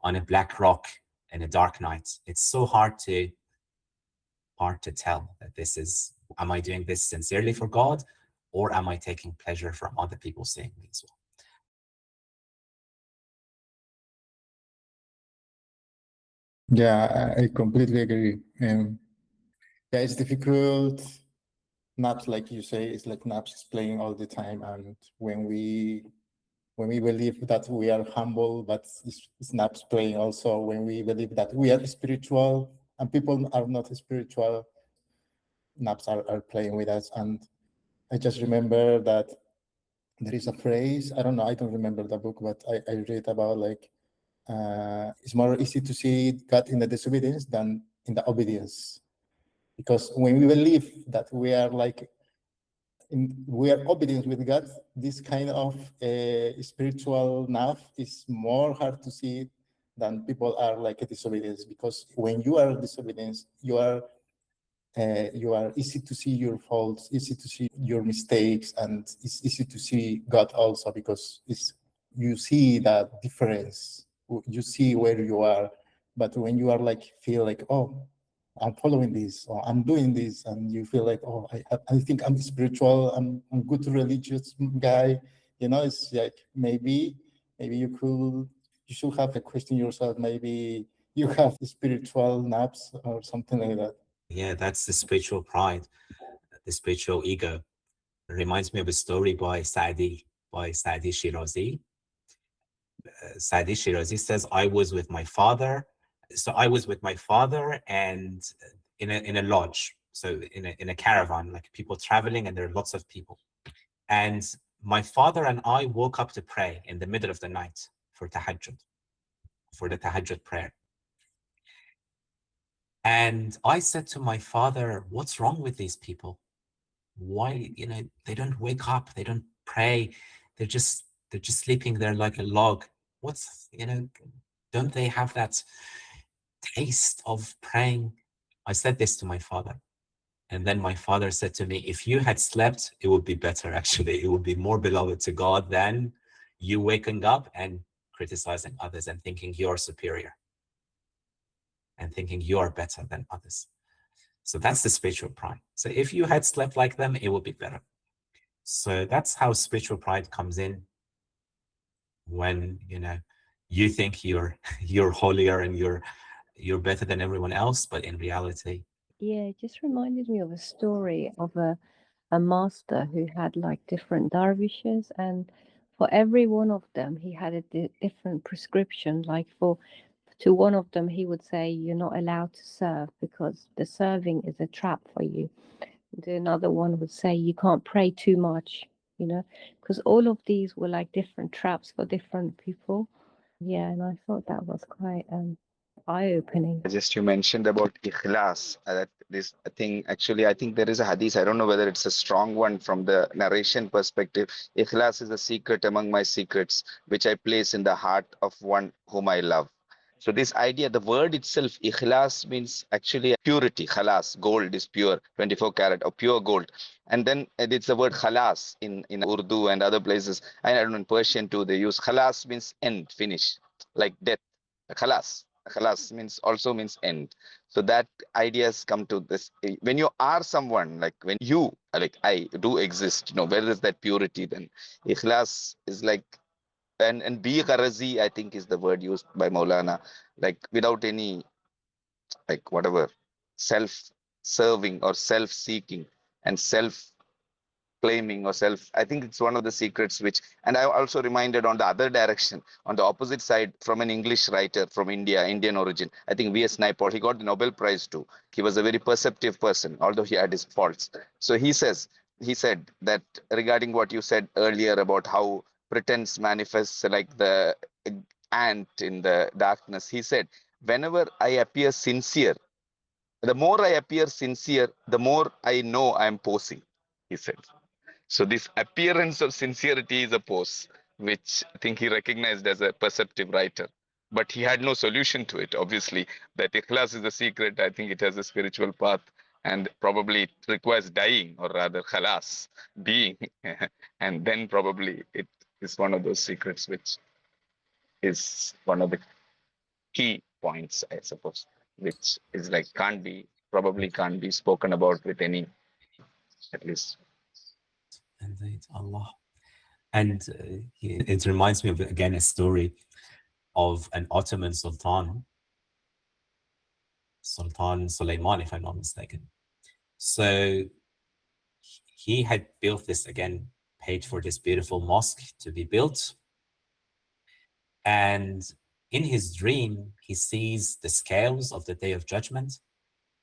on a black rock in a dark night. It's so hard to tell that this is, am I doing this sincerely for God, or am I taking pleasure from other people seeing me as well? Yeah, I completely agree. Yeah, it's difficult. Naps, like you say, it's like Naps is playing all the time, and when we believe that we are humble, but it's Naps playing also. When we believe that we are spiritual and people are not spiritual, Naps are playing with us. And I just remember that there is a phrase. I don't know. I don't remember the book, but I read about like it's more easy to see God in the disobedience than in the obedience. Because when we believe that we are like, we are obedient with God, this kind of spiritual naf is more hard to see than people are like a disobedience. Because when you are disobedience, you are easy to see your faults, easy to see your mistakes, and it's easy to see God also because you see that difference, you see where you are. But when you are like, feel like, oh, I'm following this, or I'm doing this, and you feel like, oh, I think I'm spiritual, I'm good religious guy, it's like maybe you should have a question yourself, maybe you have spiritual naps or something like that. Yeah, that's the spiritual pride, the spiritual ego. It reminds me of a story by Sadi Shirazi. Sadi Shirazi says, I was with my father. So I was with my father and in a lodge. So in a caravan, like people traveling, and there are lots of people. And my father and I woke up to pray in the middle of the night for the tahajjud prayer. And I said to my father, what's wrong with these people? Why, they don't wake up, they don't pray, they're just sleeping there like a log. What's, don't they have that taste of praying? I said this to my father. And then my father said to me, if you had slept, it would be better, actually. It would be more beloved to God than you waking up and criticizing others and thinking you're superior and thinking you are better than others. So that's the spiritual pride. So if you had slept like them, it would be better. So that's how spiritual pride comes in when, you think you're holier and you're better than everyone else, but in reality. Yeah, it just reminded me of a story of a master who had like different dervishes, and for every one of them he had a different prescription. Like to one of them he would say, you're not allowed to serve because the serving is a trap for you. Another one would say you can't pray too much, you know, because all of these were like different traps for different people. Yeah, and I thought that was quite eye-opening. Just you mentioned about ikhlas, that this thing, actually, I think there is a hadith. I don't know whether it's a strong one from the narration perspective. Ikhlas is a secret among my secrets, which I place in the heart of one whom I love. So this idea, the word itself, ikhlas, means actually purity. Khalas, gold is pure, 24 karat or pure gold. And then it's the word khalas in Urdu and other places. I don't know, in Persian too, they use khalas means end, finish, like death. Khalas. Khalas means also means end. So that ideas come to this. When you are someone, like when you, like I do exist, where is that purity then? Ikhlas is like, and be gharazi, I think is the word used by Maulana, like without any, like whatever, self-serving or self-seeking and self claiming or self. I think it's one of the secrets which, and I also reminded on the other direction, on the opposite side, from an English writer from India, Indian origin. I think V.S. Naipaul, he got the Nobel Prize too. He was a very perceptive person, although he had his faults. So he said that regarding what you said earlier about how pretense manifests like the ant in the darkness, he said, whenever I appear sincere, the more I appear sincere, the more I know I am posing, he said. So this appearance of sincerity is a pose, which I think he recognized as a perceptive writer. But he had no solution to it. Obviously, that ikhlas is a secret. I think it has a spiritual path, and probably it requires dying, or rather khalas, being. And then probably it is one of those secrets which is one of the key points, I suppose, which is like probably can't be spoken about with any, at least. Indeed, Allah. And it reminds me of, again, a story of an Ottoman Sultan, Sultan Suleiman, if I'm not mistaken. So he had built this, again, paid for this beautiful mosque to be built. And in his dream, he sees the scales of the Day of Judgment.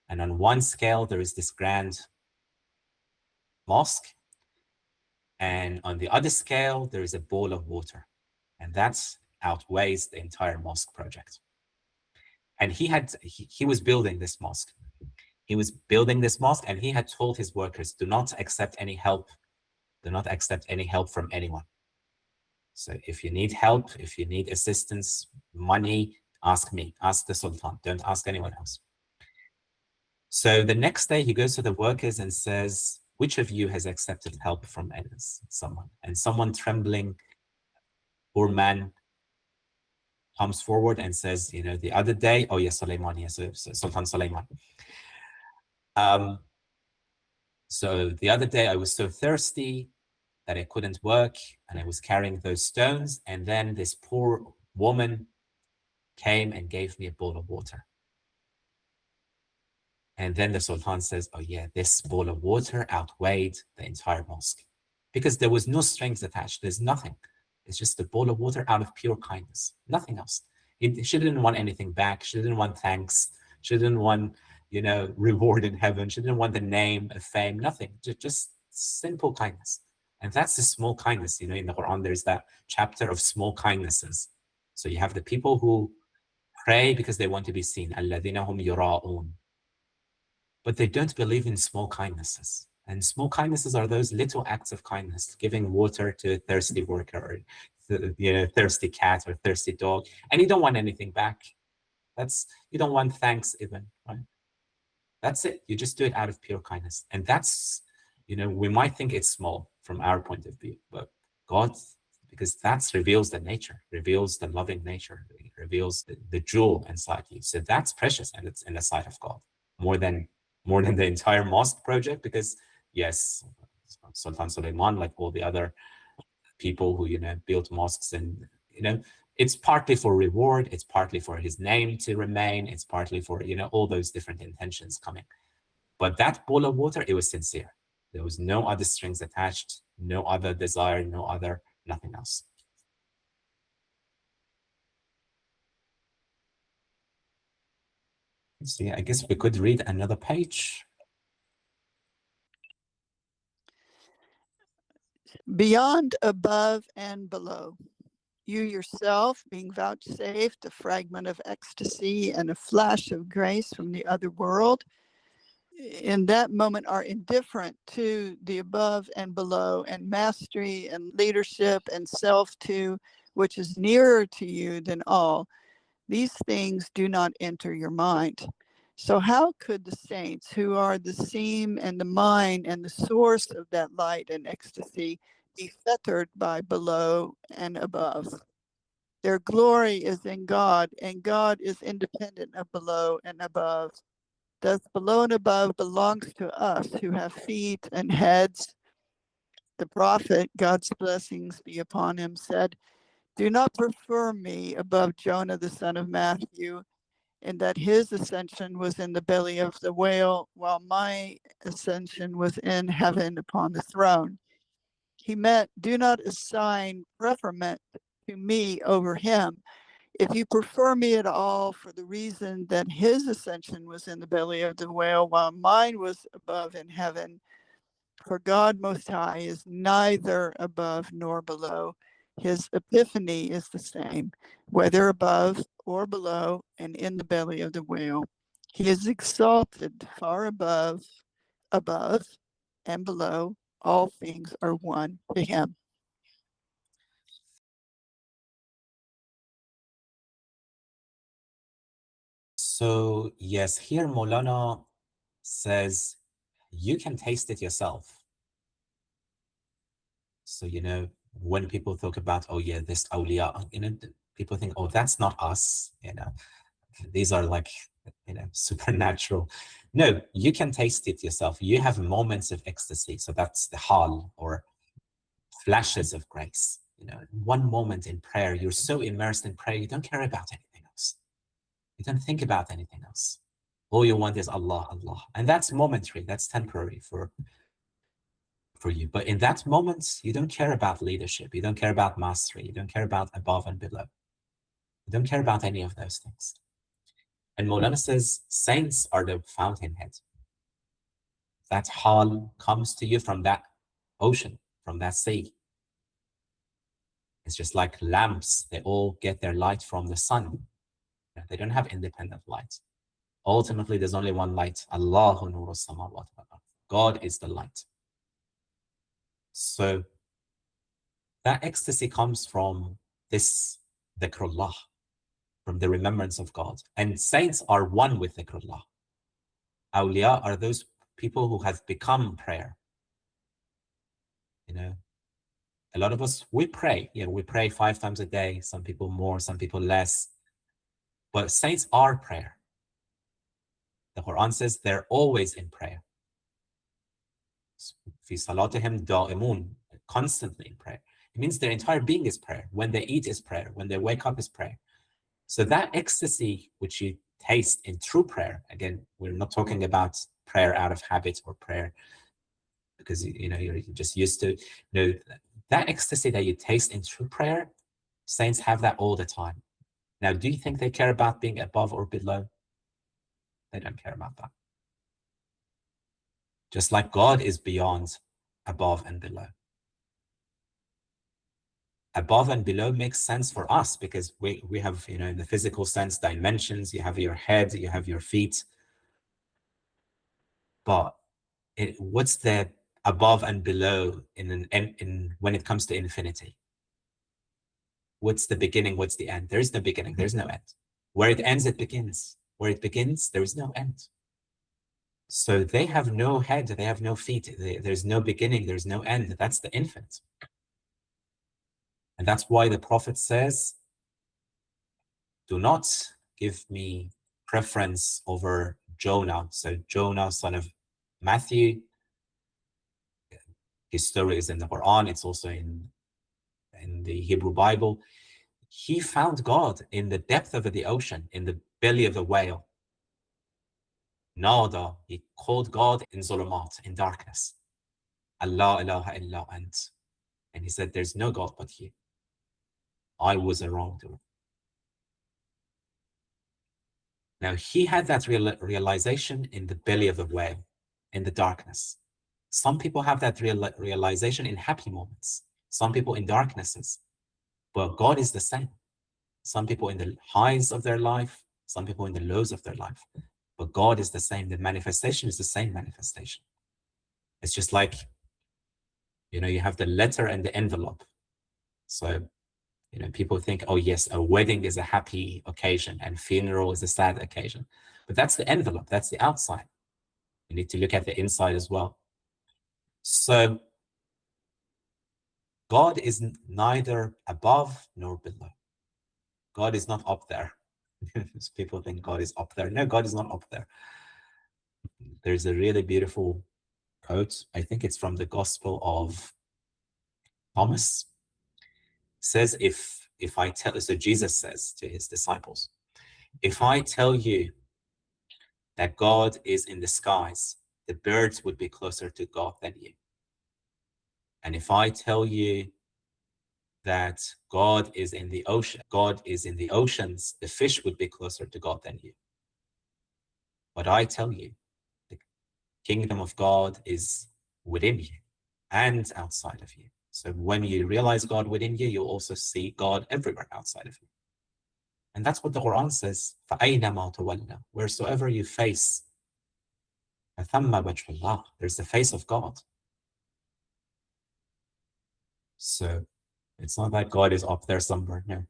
And on one scale, there is this grand mosque. And on the other scale, there is a bowl of water. And that outweighs the entire mosque project. And he was building this mosque. He was building this mosque, and he had told his workers, do not accept any help. Do not accept any help from anyone. So if you need help, if you need assistance, money, ask me, ask the Sultan, don't ask anyone else. So the next day he goes to the workers and says, which of you has accepted help from someone? And someone trembling, poor man, comes forward and says, the other day, oh yes, Suleiman, yes, Sultan Suleiman. So the other day I was so thirsty that I couldn't work, and I was carrying those stones, and then this poor woman came and gave me a bowl of water. And then the Sultan says, oh yeah, this bowl of water outweighed the entire mosque, because there was no strings attached. There's nothing. It's just a bowl of water out of pure kindness, nothing else. She didn't want anything back. She didn't want thanks. She didn't want, reward in heaven. She didn't want the name, fame, nothing. Just simple kindness. And that's a small kindness. In the Quran, there's that chapter of small kindnesses. So you have the people who pray because they want to be seen. الَّذِينَ هُمْ يُرَاءُونَ. But they don't believe in small kindnesses. And small kindnesses are those little acts of kindness, giving water to a thirsty worker, or thirsty cat or thirsty dog, and you don't want anything back. You don't want thanks even, right? That's it. You just do it out of pure kindness. And that's, we might think it's small from our point of view, but God, because that reveals the nature, reveals the loving nature, reveals the jewel inside you. So that's precious, and it's in the sight of God more than the entire mosque project, because yes, Sultan Suleiman, like all the other people who, built mosques, and, it's partly for reward, it's partly for his name to remain, it's partly for, all those different intentions coming. But that bowl of water, it was sincere. There was no other strings attached, no other desire, nothing else. So yeah, I guess we could read another page. beyond, above, and below. You yourself, being vouchsafed a fragment of ecstasy and a flash of grace from the other world, in that moment are indifferent to the above and below, and mastery and leadership and self too, which is nearer to you than all. These things do not enter your mind. So how could the saints, who are the seam and the mine and the source of that light and ecstasy, be fettered by below and above? Their glory is in God, and God is independent of below and above. Thus, below and above belongs to us who have feet and heads. The prophet, God's blessings be upon him, said, "Do not prefer me above Jonah the son of Matthew, in that his ascension was in the belly of the whale, while my ascension was in heaven upon the throne." He meant, do not assign preferment to me over him. If you prefer me at all for the reason that his ascension was in the belly of the whale, while mine was above in heaven, for God Most High is neither above nor below. His epiphany is the same, whether above or below and in the belly of the whale. He is exalted far above, and below. All things are one to him. So yes, here Maulana says you can taste it yourself. So, when people talk about, oh yeah, this awliya, people think, oh, that's not us, these are like, supernatural. No, you can taste it yourself. You have moments of ecstasy. So that's the hal, or flashes of grace. One moment in prayer, you're so immersed in prayer, you don't care about anything else. You don't think about anything else. All you want is Allah, Allah. And that's momentary, that's temporary for you. But in that moment, you don't care about leadership. You don't care about mastery. You don't care about above and below. You don't care about any of those things. And Maulana says, saints are the fountainhead. That hal comes to you from that ocean, from that sea. It's just like lamps. They all get their light from the sun. They don't have independent light. Ultimately, there's only one light. Allahu nuru samawati wal ard. God is the light. So that ecstasy comes from this dhikrullah, from the remembrance of God. And saints are one with dhikrullah. Awliya are those people who have become prayer. A lot of us, we pray. We pray 5 times a day, some people more, some people less. But saints are prayer. The Quran says they're always in prayer. Fi salatihim da'imun, constantly in prayer. It means their entire being is prayer. When they eat is prayer. When they wake up is prayer. So that ecstasy which you taste in true prayer, again, we're not talking about prayer out of habit or prayer because you're just used to. No, that ecstasy that you taste in true prayer, saints have that all the time. Now, do you think they care about being above or below? They don't care about that. Just like God is beyond, above and below. Above and below makes sense for us because we have, in the physical sense, dimensions. You have your head, you have your feet. But what's the above and below in when it comes to infinity? What's the beginning? What's the end? There is no beginning. There's no end. Where it ends, it begins. Where it begins, there is no end. So they have no head. They have no feet. There's no beginning. There's no end. That's the infinite. And that's why the Prophet says, do not give me preference over Jonah. So Jonah, son of Matthew, his story is in the Quran. It's also in the Hebrew Bible. He found God in the depth of the ocean, in the belly of a whale. Nada, he called God in zulumat, in darkness. Allah ilaha illa ant. And he said, there's no God but you. I was a wrongdoer. Now he had that realization in the belly of the whale, in the darkness. Some people have that realization in happy moments, some people in darknesses, but God is the same. Some people in the highs of their life, some people in the lows of their life, but God is the same. The manifestation is the same manifestation. It's just like, you have the letter and the envelope. So, people think, oh yes, a wedding is a happy occasion and funeral is a sad occasion, but that's the envelope, that's the outside. You need to look at the inside as well. So God is neither above nor below. God is not up there. People think God is up there. No, God is not up there. There's a really beautiful quote. I think it's from the Gospel of Thomas. It says, if I tell, so Jesus says to his disciples, if I tell you that God is in the skies, the birds would be closer to God than you. And if I tell you that God is in the ocean, God is in the oceans, the fish would be closer to God than you. But I tell you, the kingdom of God is within you and outside of you. So when you realize God within you, you'll also see God everywhere outside of you. And that's what the Quran says, فَأَيْنَمَا تُوَلَّى, wheresoever you face, فَثَمَّ وَجْهُ اللَّهِ, there's the face of God. So it's not that God is up there somewhere, no.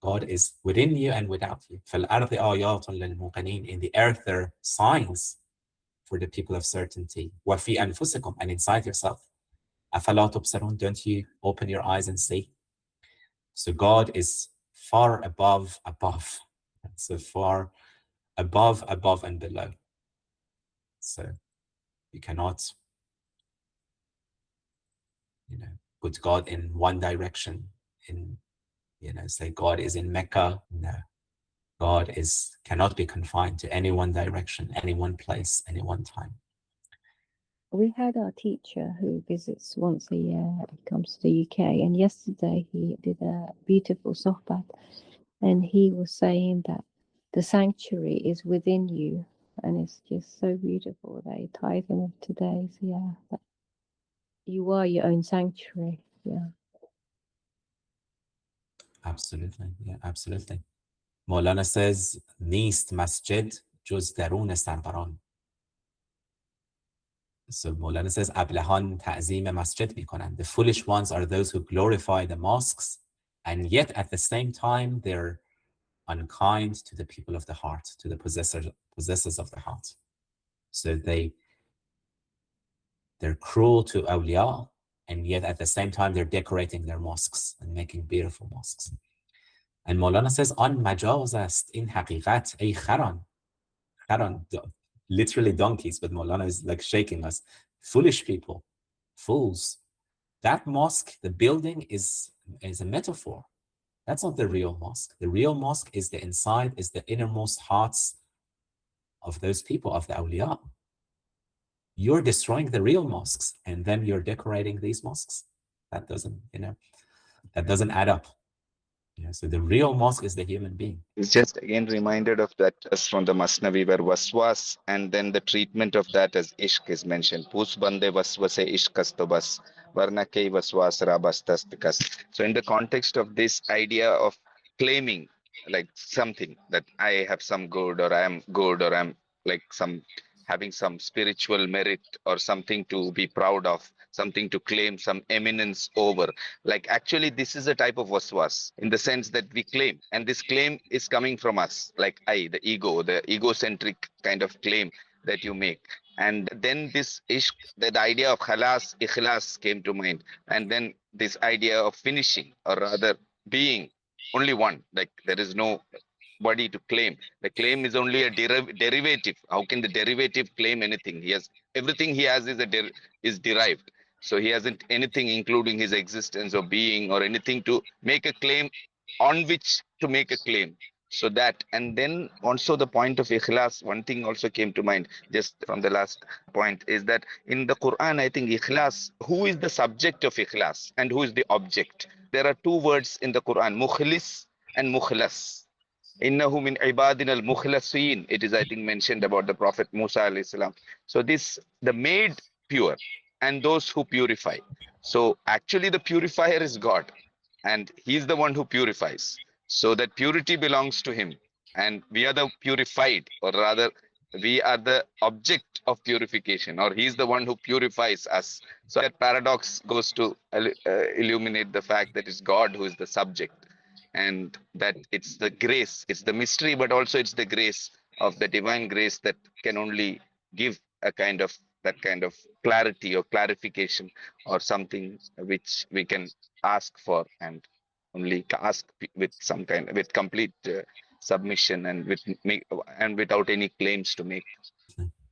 God is within you and without you. فَالْأَرْضِ آيَاتٌ لِلْمُوقِنِينَ, in the earth there are signs for the people of certainty. وَفِي أَنفُسِكُمْ, and inside yourself. أَفَلَا تُبْصِرُونَ, don't you open your eyes and see? So God is far above. So far above and below. So you cannot, put God in one direction, say God is in Mecca. No. God cannot be confined to any one direction, any one place, any one time. We had our teacher who visits once a year. He comes to the UK, and yesterday he did a beautiful sohbat, and he was saying that the sanctuary is within you, and it's just so beautiful that he ties in with today. So yeah, that you are your own sanctuary. Yeah. Absolutely, yeah, absolutely. Maulana says, Nist masjid juz darun sarbaran. So Maulana says, Ablahan ta'zim masjid mikonand. The foolish ones are those who glorify the mosques, and yet at the same time, they're unkind to the people of the heart, to the possessors of the heart. So they're cruel to awliya, and yet at the same time, they're decorating their mosques and making beautiful mosques. And Maulana says, on majaz ast in haqiqat ay kharan. Kharan, literally donkeys, but Maulana is like shaking us. Foolish people, fools. That mosque, the building is a metaphor. That's not the real mosque. The real mosque is the inside, is the innermost hearts of those people, of the awliya. You're destroying the real mosques, and then you're decorating these mosques. That doesn't add up. So the real mosque is the human being. It's just again reminded of that as from the Masnavi where waswas and then the treatment of that as ishq is mentioned. Pus bande waswase ishqas bas varna kei waswas rabastas bikas. So in the context of this idea of claiming like something that I have some good or I am good or I'm like having some spiritual merit or something to be proud of, something to claim some eminence over. Like actually this is a type of waswas in the sense that we claim, and this claim is coming from us, like the ego, the egocentric kind of claim that you make. And then this ishq, the idea of khalas, ikhlas came to mind. And then this idea of finishing, or rather being only one, like there is no body to claim. The claim is only a derivative. How can the derivative claim anything? He has everything he has is derived. So he hasn't anything including his existence or being or anything to make a claim on which to make a claim. So that, and then also the point of ikhlas, one thing also came to mind just from the last point is that in the Quran, I think ikhlas, who is the subject of ikhlas and who is the object? There are two words in the Quran, mukhlis and mukhlas. Innahu min ibadina al-mukhlasin. It is, I think, mentioned about the Prophet Musa alayhi salam. So the made pure and those who purify. So actually the purifier is God, and he's the one who purifies. So that purity belongs to him, and we are the purified, or rather we are the object of purification, or he's the one who purifies us. So that paradox goes to illuminate the fact that it's God who is the subject, and that it's the grace, it's the mystery, but also it's the grace of the divine grace that can only give a kind of that kind of clarity or clarification, or something which we can ask for, and only ask with some kind, with complete submission, and and without any claims to make.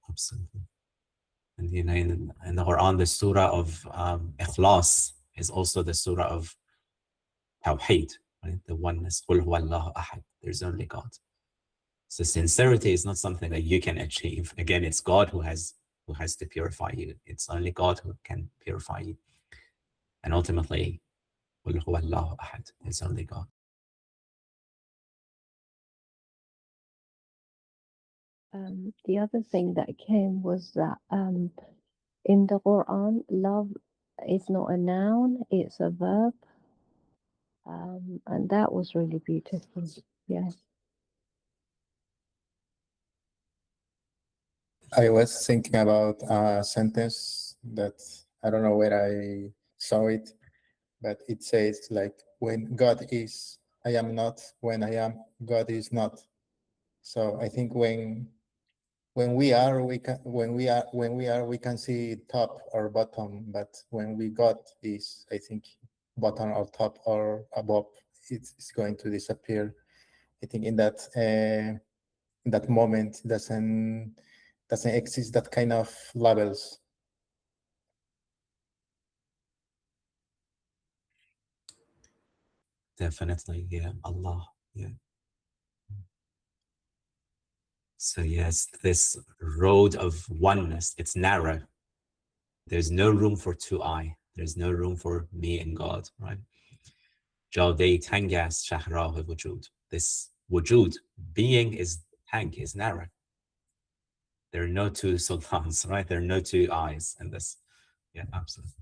Absolutely. And you know, in the Quran, the surah of Ikhlas is also the surah of Tawheed, right? The oneness. Qul huwa Allahu ahad. There's only God. So sincerity is not something that you can achieve. Again, it's God who has to purify you. It's only God who can purify you. And ultimately, Qul huwa Allahu ahad. It's only God. The other thing that came was that in the Quran, love is not a noun, it's a verb. And that was really beautiful. Yes. I was thinking about a sentence that I don't know where I saw it, but it says like, when God is, I am not. When I am, God is not. So I think when we are, we can see top or bottom, but when we God is, I think bottom or top or above, it's going to disappear. I think in that moment doesn't exist that kind of levels. Definitely, yeah, Allah, yeah. So yes, this road of oneness, it's narrow. There's no room for two I. There's no room for me and God, right? Jawde tangas shahrah wujud. This wujud, being is tang, is narrow. There are no two sultans, right? There are no two eyes in this. Yeah, absolutely.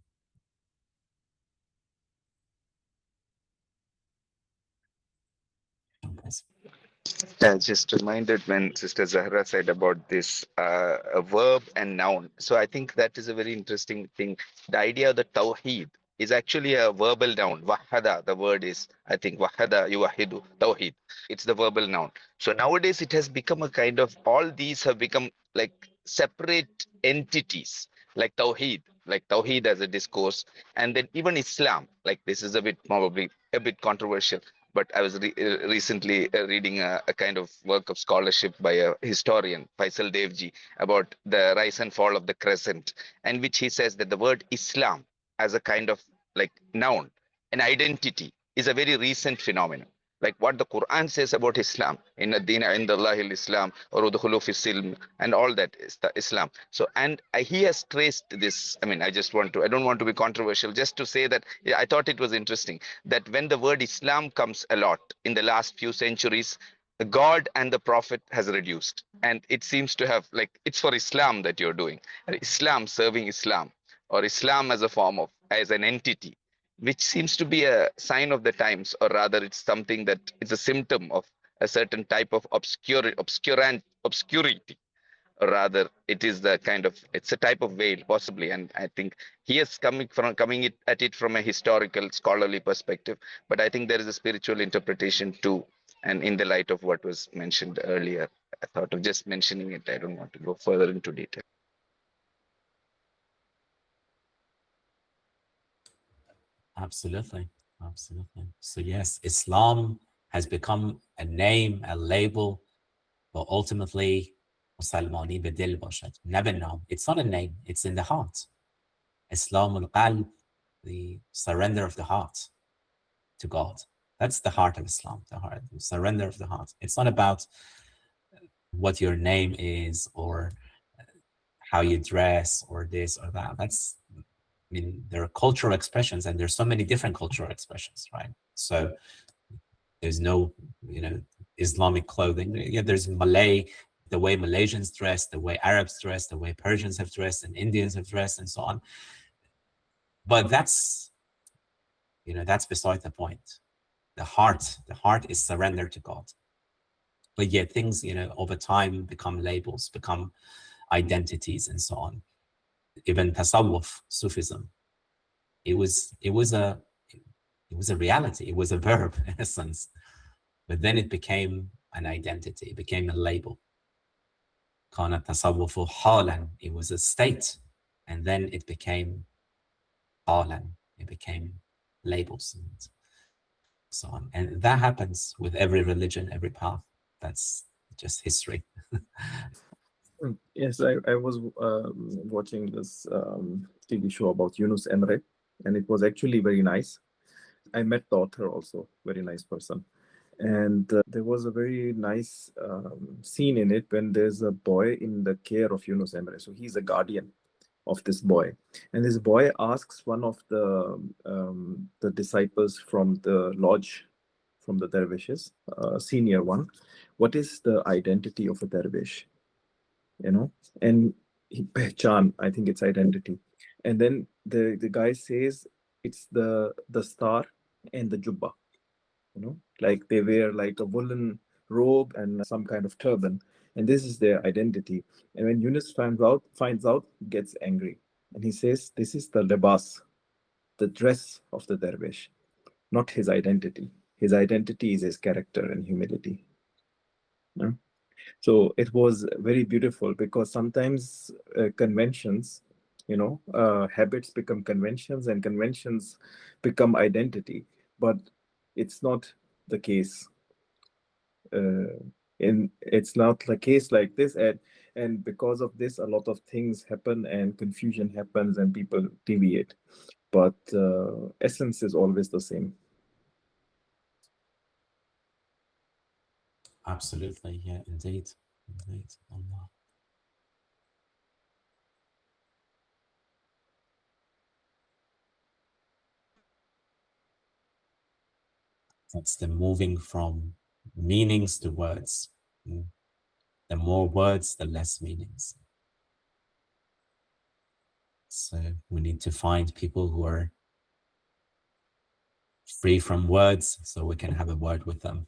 Just reminded when Sister Zahra said about this a verb and noun. So I think that is a very interesting thing. The idea of the tawheed is actually a verbal noun. Wahada, the word is, I think, wahada yuwahidu, tawheed. It's the verbal noun. So nowadays it has become a kind of, all these have become like separate entities, like tawheed as a discourse, and then even Islam. Like, this is a bit probably a bit controversial, but I was recently reading a kind of work of scholarship by a historian, Faisal Devji, about the rise and fall of the crescent, and which he says that the word Islam as a kind of like noun, an identity, is a very recent phenomenon. Like what the Quran says about Islam, in ad-din inda Allah al-Islam, or udkhulu fi silm, and all that is the Islam. So, and he has traced this. I mean, I don't want to be controversial, just to say that I thought it was interesting that when the word Islam comes a lot in the last few centuries, the God and the Prophet has reduced, and it seems to have, like, it's for Islam that you're doing, Islam serving Islam, or Islam as a form of, as an entity, which seems to be a sign of the times, or rather it's something that it's a symptom of a certain type of obscurity, or rather it is the kind of, it's a type of veil possibly. And I think he is coming at it from a historical scholarly perspective, but I think there is a spiritual interpretation too. And in the light of what was mentioned earlier, I thought of just mentioning it. I don't want to go further into detail. Absolutely, absolutely. So yes, Islam has become a name, a label, but ultimately, Musalmani bedil bashad. Never know. It's not a name, it's in the heart. Islam al-qalb, the surrender of the heart to God. That's the heart of Islam, the heart, the surrender of the heart. It's not about what your name is, or how you dress, or this or that. That's, I mean, there are cultural expressions, and there's so many different cultural expressions, right? So there's no, Islamic clothing. Yeah, there's Malay the way Malaysians dress, the way Arabs dress, the way Persians have dressed, and Indians have dressed, and so on. But that's, that's beside the point. The heart is surrender to God. But yet things, over time become labels, become identities, and so on. Even tasawwuf, Sufism, it was a reality. It was a verb in a sense, but then it became an identity. It became a label. Kana tasawwufu halan. It was a state, and then it became halan. It became labels and so on. And that happens with every religion, every path. That's just history. Yes, I was watching this TV show about Yunus Emre, and it was actually very nice. I met the author also, very nice person. And there was a very nice scene in it when there's a boy in the care of Yunus Emre. So he's a guardian of this boy. And this boy asks one of the disciples from the lodge, from the dervishes, senior one, what is the identity of a dervish? And pehchan, I think it's identity. And then the guy says it's the star and the jubba, like they wear like a woolen robe and some kind of turban, and this is their identity. And when Yunus finds out, he gets angry, and he says this is the libas, the dress of the dervish, not his identity. His identity is his character and humility. So it was very beautiful, because sometimes conventions, habits become conventions, and conventions become identity. But it's not the case. It's not the case like this, and because of this, a lot of things happen, and confusion happens, and people deviate. But essence is always the same. Absolutely, yeah, indeed. Allah. That's the moving from meanings to words. The more words, the less meanings. So we need to find people who are free from words, so we can have a word with them.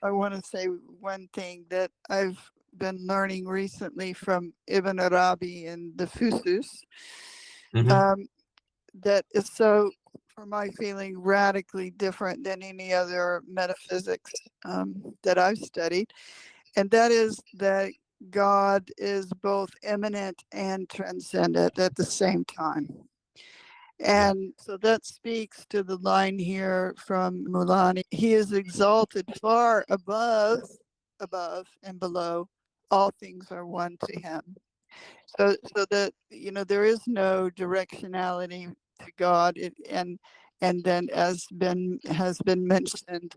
I want to say one thing that I've been learning recently from Ibn Arabi and the Fusus, that is so, for my feeling, radically different than any other metaphysics that I've studied. And that is that God is both immanent and transcendent at the same time. And so that speaks to the line here from Mulani. He is exalted far above and below. All things are one to him. So that, there is no directionality to God. And then, as has been mentioned,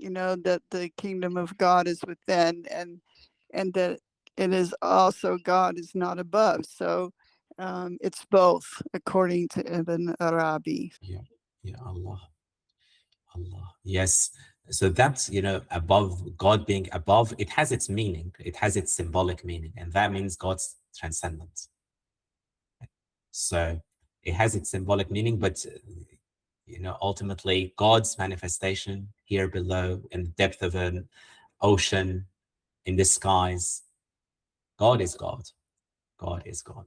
that the kingdom of God is within, and that it is also God is not above. So it's both, according to Ibn Arabi. Yeah, Allah. Yes. So that's, above, God being above, it has its meaning. It has its symbolic meaning, and that means God's transcendent. So it has its symbolic meaning, but ultimately God's manifestation here below, in the depth of an ocean, in the skies, God is God. God is God.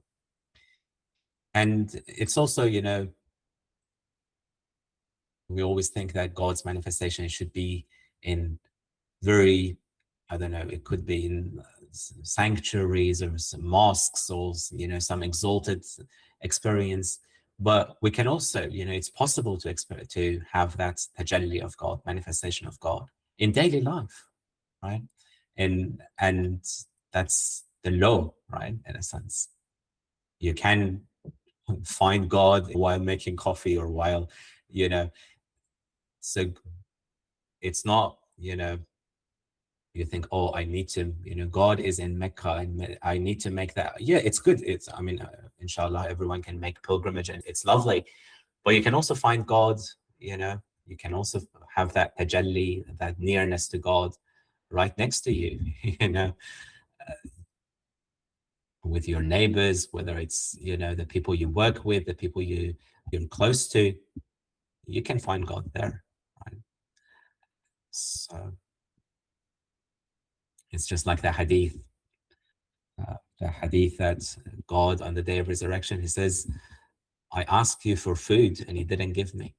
And it's also, we always think that God's manifestation should be in very, I don't know, it could be in sanctuaries or some mosques, or some exalted experience. But we can also, it's possible to have that tajalli of God, manifestation of God in daily life, right? And that's the law, right? In a sense, you can find God while making coffee, or while, so it's not, you think, oh, I need to, God is in Mecca, and I need to make that. Yeah, it's good. Inshallah, everyone can make pilgrimage, and it's lovely. But you can also find God you can also have that tajalli, that nearness to God right next to you, with your neighbors, whether it's, the people you work with, the people you're close to, you can find God there, right? So it's just like the hadith that God on the day of resurrection, he says, I asked you for food and you didn't give me.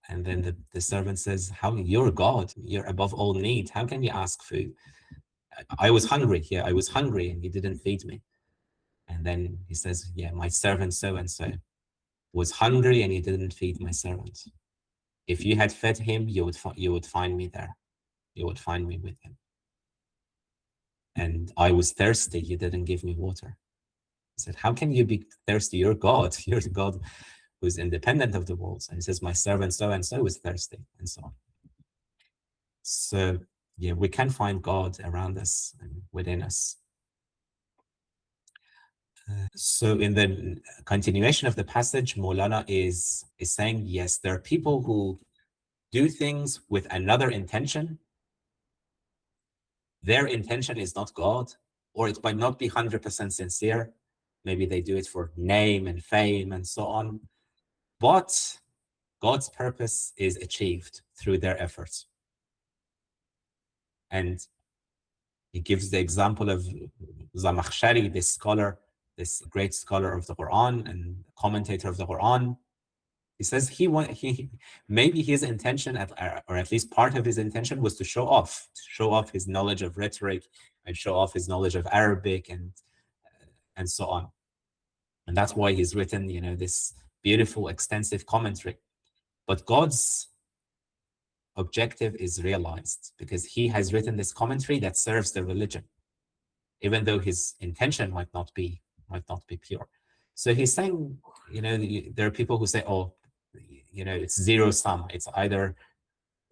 And then the servant says, how, you're God, you're above all need. How can you ask food? I was hungry. Yeah, I was hungry and you didn't feed me. And then he says, yeah, my servant so-and-so was hungry and you didn't feed my servant. If you had fed him, you would find me there. You would find me with him. And I was thirsty. You didn't give me water. He said, how can you be thirsty? You're God. You're the God who's independent of the worlds. And he says, my servant so-and-so was thirsty, and so on. So, yeah, we can find God around us and within us. So in the continuation of the passage, Maulana is saying, yes, there are people who do things with another intention. Their intention is not God, or it might not be 100% sincere. Maybe they do it for name and fame and so on. But God's purpose is achieved through their efforts. And he gives the example of Zamakhshari, this scholar, this great scholar of the Quran and commentator of the Quran. He says maybe his intention, or at least part of his intention, was to show off his knowledge of rhetoric and show off his knowledge of Arabic and so on. And that's why he's written, this beautiful, extensive commentary. But God's objective is realized because he has written this commentary that serves the religion, even though his intention might not be pure. So he's saying, there are people who say, oh, it's zero sum. It's either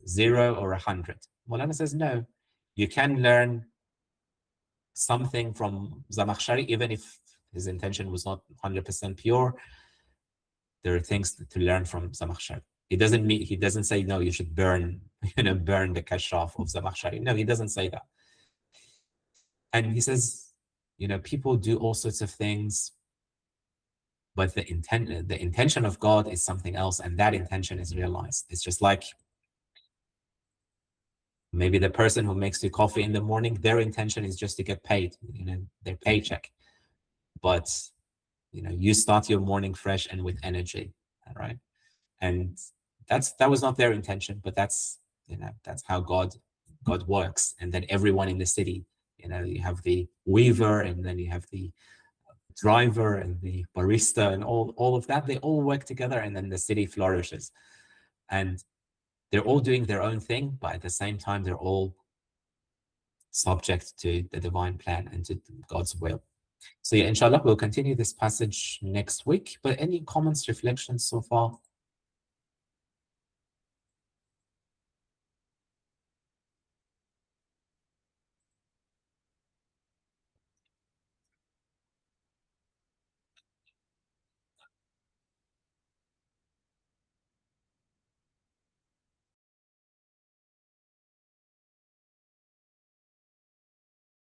0 or 100. Maulana says, no, you can learn something from Zamakhshari, even if his intention was not 100% pure. There are things to learn from Zamakhshari. He doesn't say, no, you should burn the kashaf of Zamakhshari. No, he doesn't say that. And he says, people do all sorts of things, but the intention of God is something else, and that intention is realized. It's just like maybe the person who makes you coffee in the morning, their intention is just to get paid, their paycheck. But, you start your morning fresh and with energy, right? And that was not their intention, but that's how God works. And then everyone in the city, you have the weaver, and then you have the driver and the barista and all of that. They all work together, and then the city flourishes. And they're all doing their own thing, but at the same time, they're all subject to the divine plan and to God's will. So yeah, inshallah, we'll continue this passage next week. But any comments, reflections so far?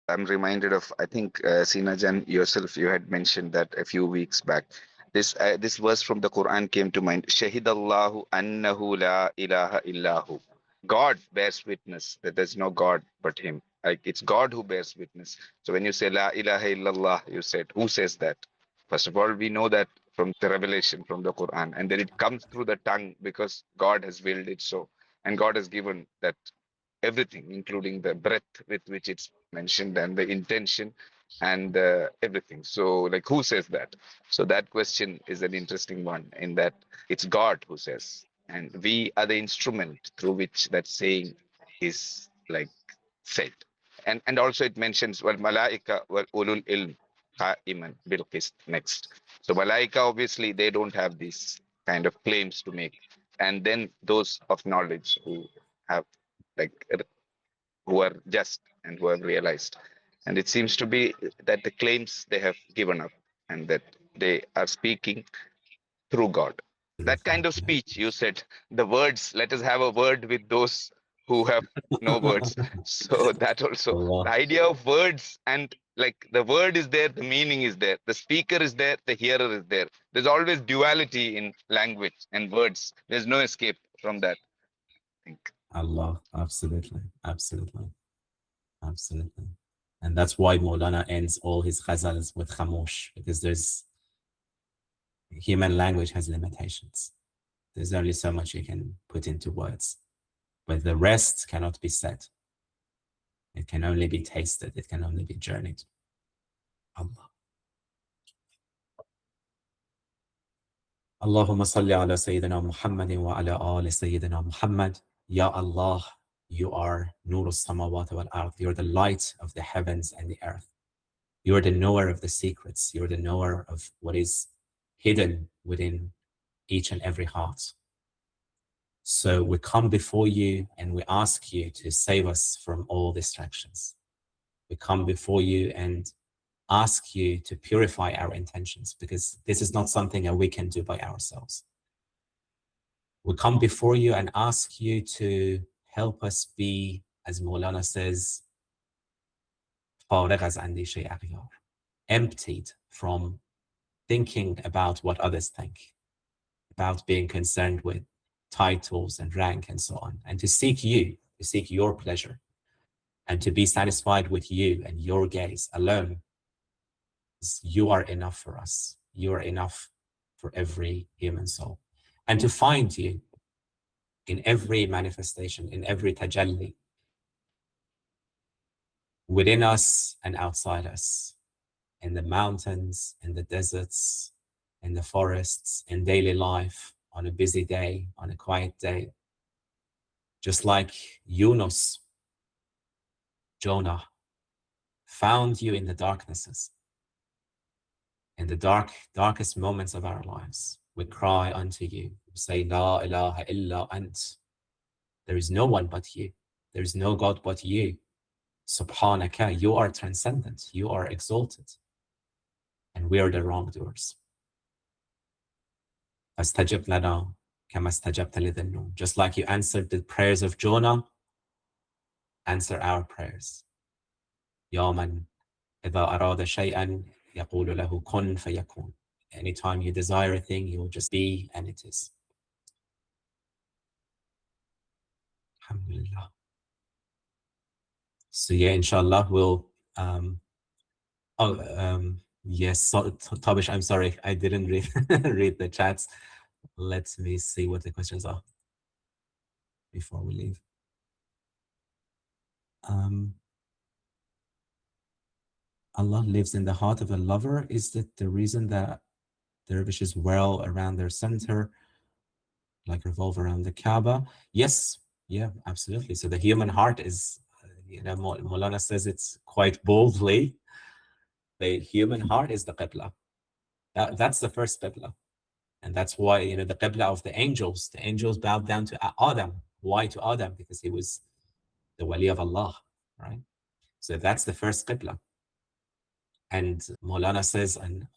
I'm reminded of, I think, Sina Jan, yourself, you had mentioned that a few weeks back. This verse from the Quran came to mind. Shahidallahu annahu la ilaha illahu. God bears witness that there's no God but him. Like, it's God who bears witness. So when you say la ilaha illallah, you said, who says that? First of all, we know that from the revelation from the Quran, and then it comes through the tongue because God has willed it so. And God has given that everything, including the breath with which it's mentioned and the intention and everything. So, like, who says that? So that question is an interesting one, in that it's God who says, and we are the instrument through which that saying is, like, said. And also it mentions, well, malaika wal ulul ilm qa'iman bil qist, next. So malaika, obviously they don't have these kind of claims to make, and then those of knowledge who have, like, who are just and who have realized. And it seems to be that the claims they have given up, and that they are speaking through God. That kind of speech, you said, the words, let us have a word with those who have no words. So that also, the idea of words, and like the word is there, the meaning is there, the speaker is there, the hearer is there. There's always duality in language and words. There's no escape from that, I think. Allah, absolutely, absolutely, absolutely. And that's why Maulana ends all his ghazals with khamosh, because there's human language has limitations. There's only so much you can put into words, but the rest cannot be said. It can only be tasted. It can only be journeyed. Allah. Allahumma salli ala Sayyidina Muhammadin wa ala ali Sayyidina Muhammad. Ya Allah, you are Nur al-Samawat wal-Ard. You're the light of the heavens and the earth. You're the knower of the secrets. You're the knower of what is hidden within each and every heart. So we come before you and we ask you to save us from all distractions. We come before you and ask you to purify our intentions, because this is not something that we can do by ourselves. We come before you and ask you to help us be, as Maulana says, emptied from thinking about what others think, about being concerned with titles and rank and so on, and to seek you, to seek your pleasure, and to be satisfied with you and your gaze alone. You are enough for us. You are enough for every human soul. And to find you in every manifestation, in every tajalli, within us and outside us, in the mountains, in the deserts, in the forests, in daily life, on a busy day, on a quiet day. Just like Yunus, Jonah, found you in the darknesses, in the darkest moments of our lives. We cry unto you, say, La ilaha illa ant. There is no one but you. There is no God but you. Subhanaka, you are transcendent, you are exalted, and we are the wrongdoers. Fastajib lana kama stajabta lidhannun. Just like you answered the prayers of Jonah, answer our prayers. Ya man idha arada shay'an yaqulu lahu kun fayakun. Anytime you desire a thing, you will just be, and it is. Alhamdulillah. So yeah, inshallah, we'll yes, so, Tabish, I'm sorry, I didn't read read the chats. Let me see what the questions are before we leave. Allah lives in the heart of a lover. Is that the reason that dervishes whirl around their center, like revolve around the Kaaba? Yes, yeah, absolutely. So the human heart is, you know, Maulana says it's quite boldly, the human heart is the Qibla. That's the first Qibla. And that's why, you know, the Qibla of the angels bowed down to Adam. Why to Adam? Because he was the Wali of Allah, right? So that's the first Qibla. And Maulana says, and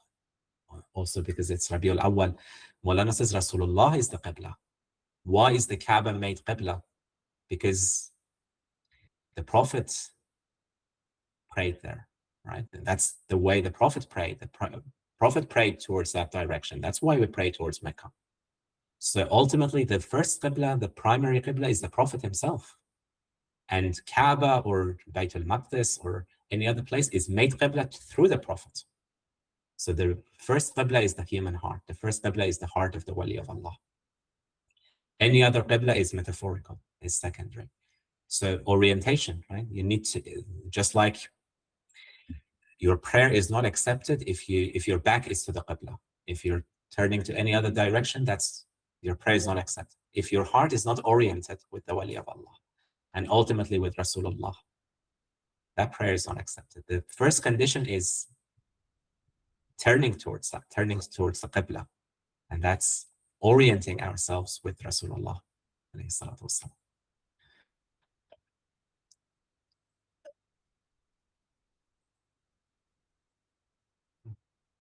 also because it's Rabiul Awwal, Maulana says Rasulullah is the Qibla. Why is the Kaaba made Qibla? Because the Prophet prayed there, right? And that's the way the Prophet prayed. The Prophet prayed towards that direction. That's why we pray towards Mecca. So ultimately, the first Qibla, the primary Qibla, is the Prophet himself. And Kaaba or Bayt al-Maqdis or any other place is made Qibla through the Prophet. So the first Qibla is the human heart. The first Qibla is the heart of the Wali of Allah. Any other Qibla is metaphorical, is secondary. So orientation, right? You need to, just like your prayer is not accepted if your back is to the Qibla. If you're turning to any other direction, that's your prayer is not accepted. If your heart is not oriented with the Wali of Allah and ultimately with Rasulullah, that prayer is not accepted. The first condition is turning towards that, turning towards the Qibla. And that's orienting ourselves with Rasulullah.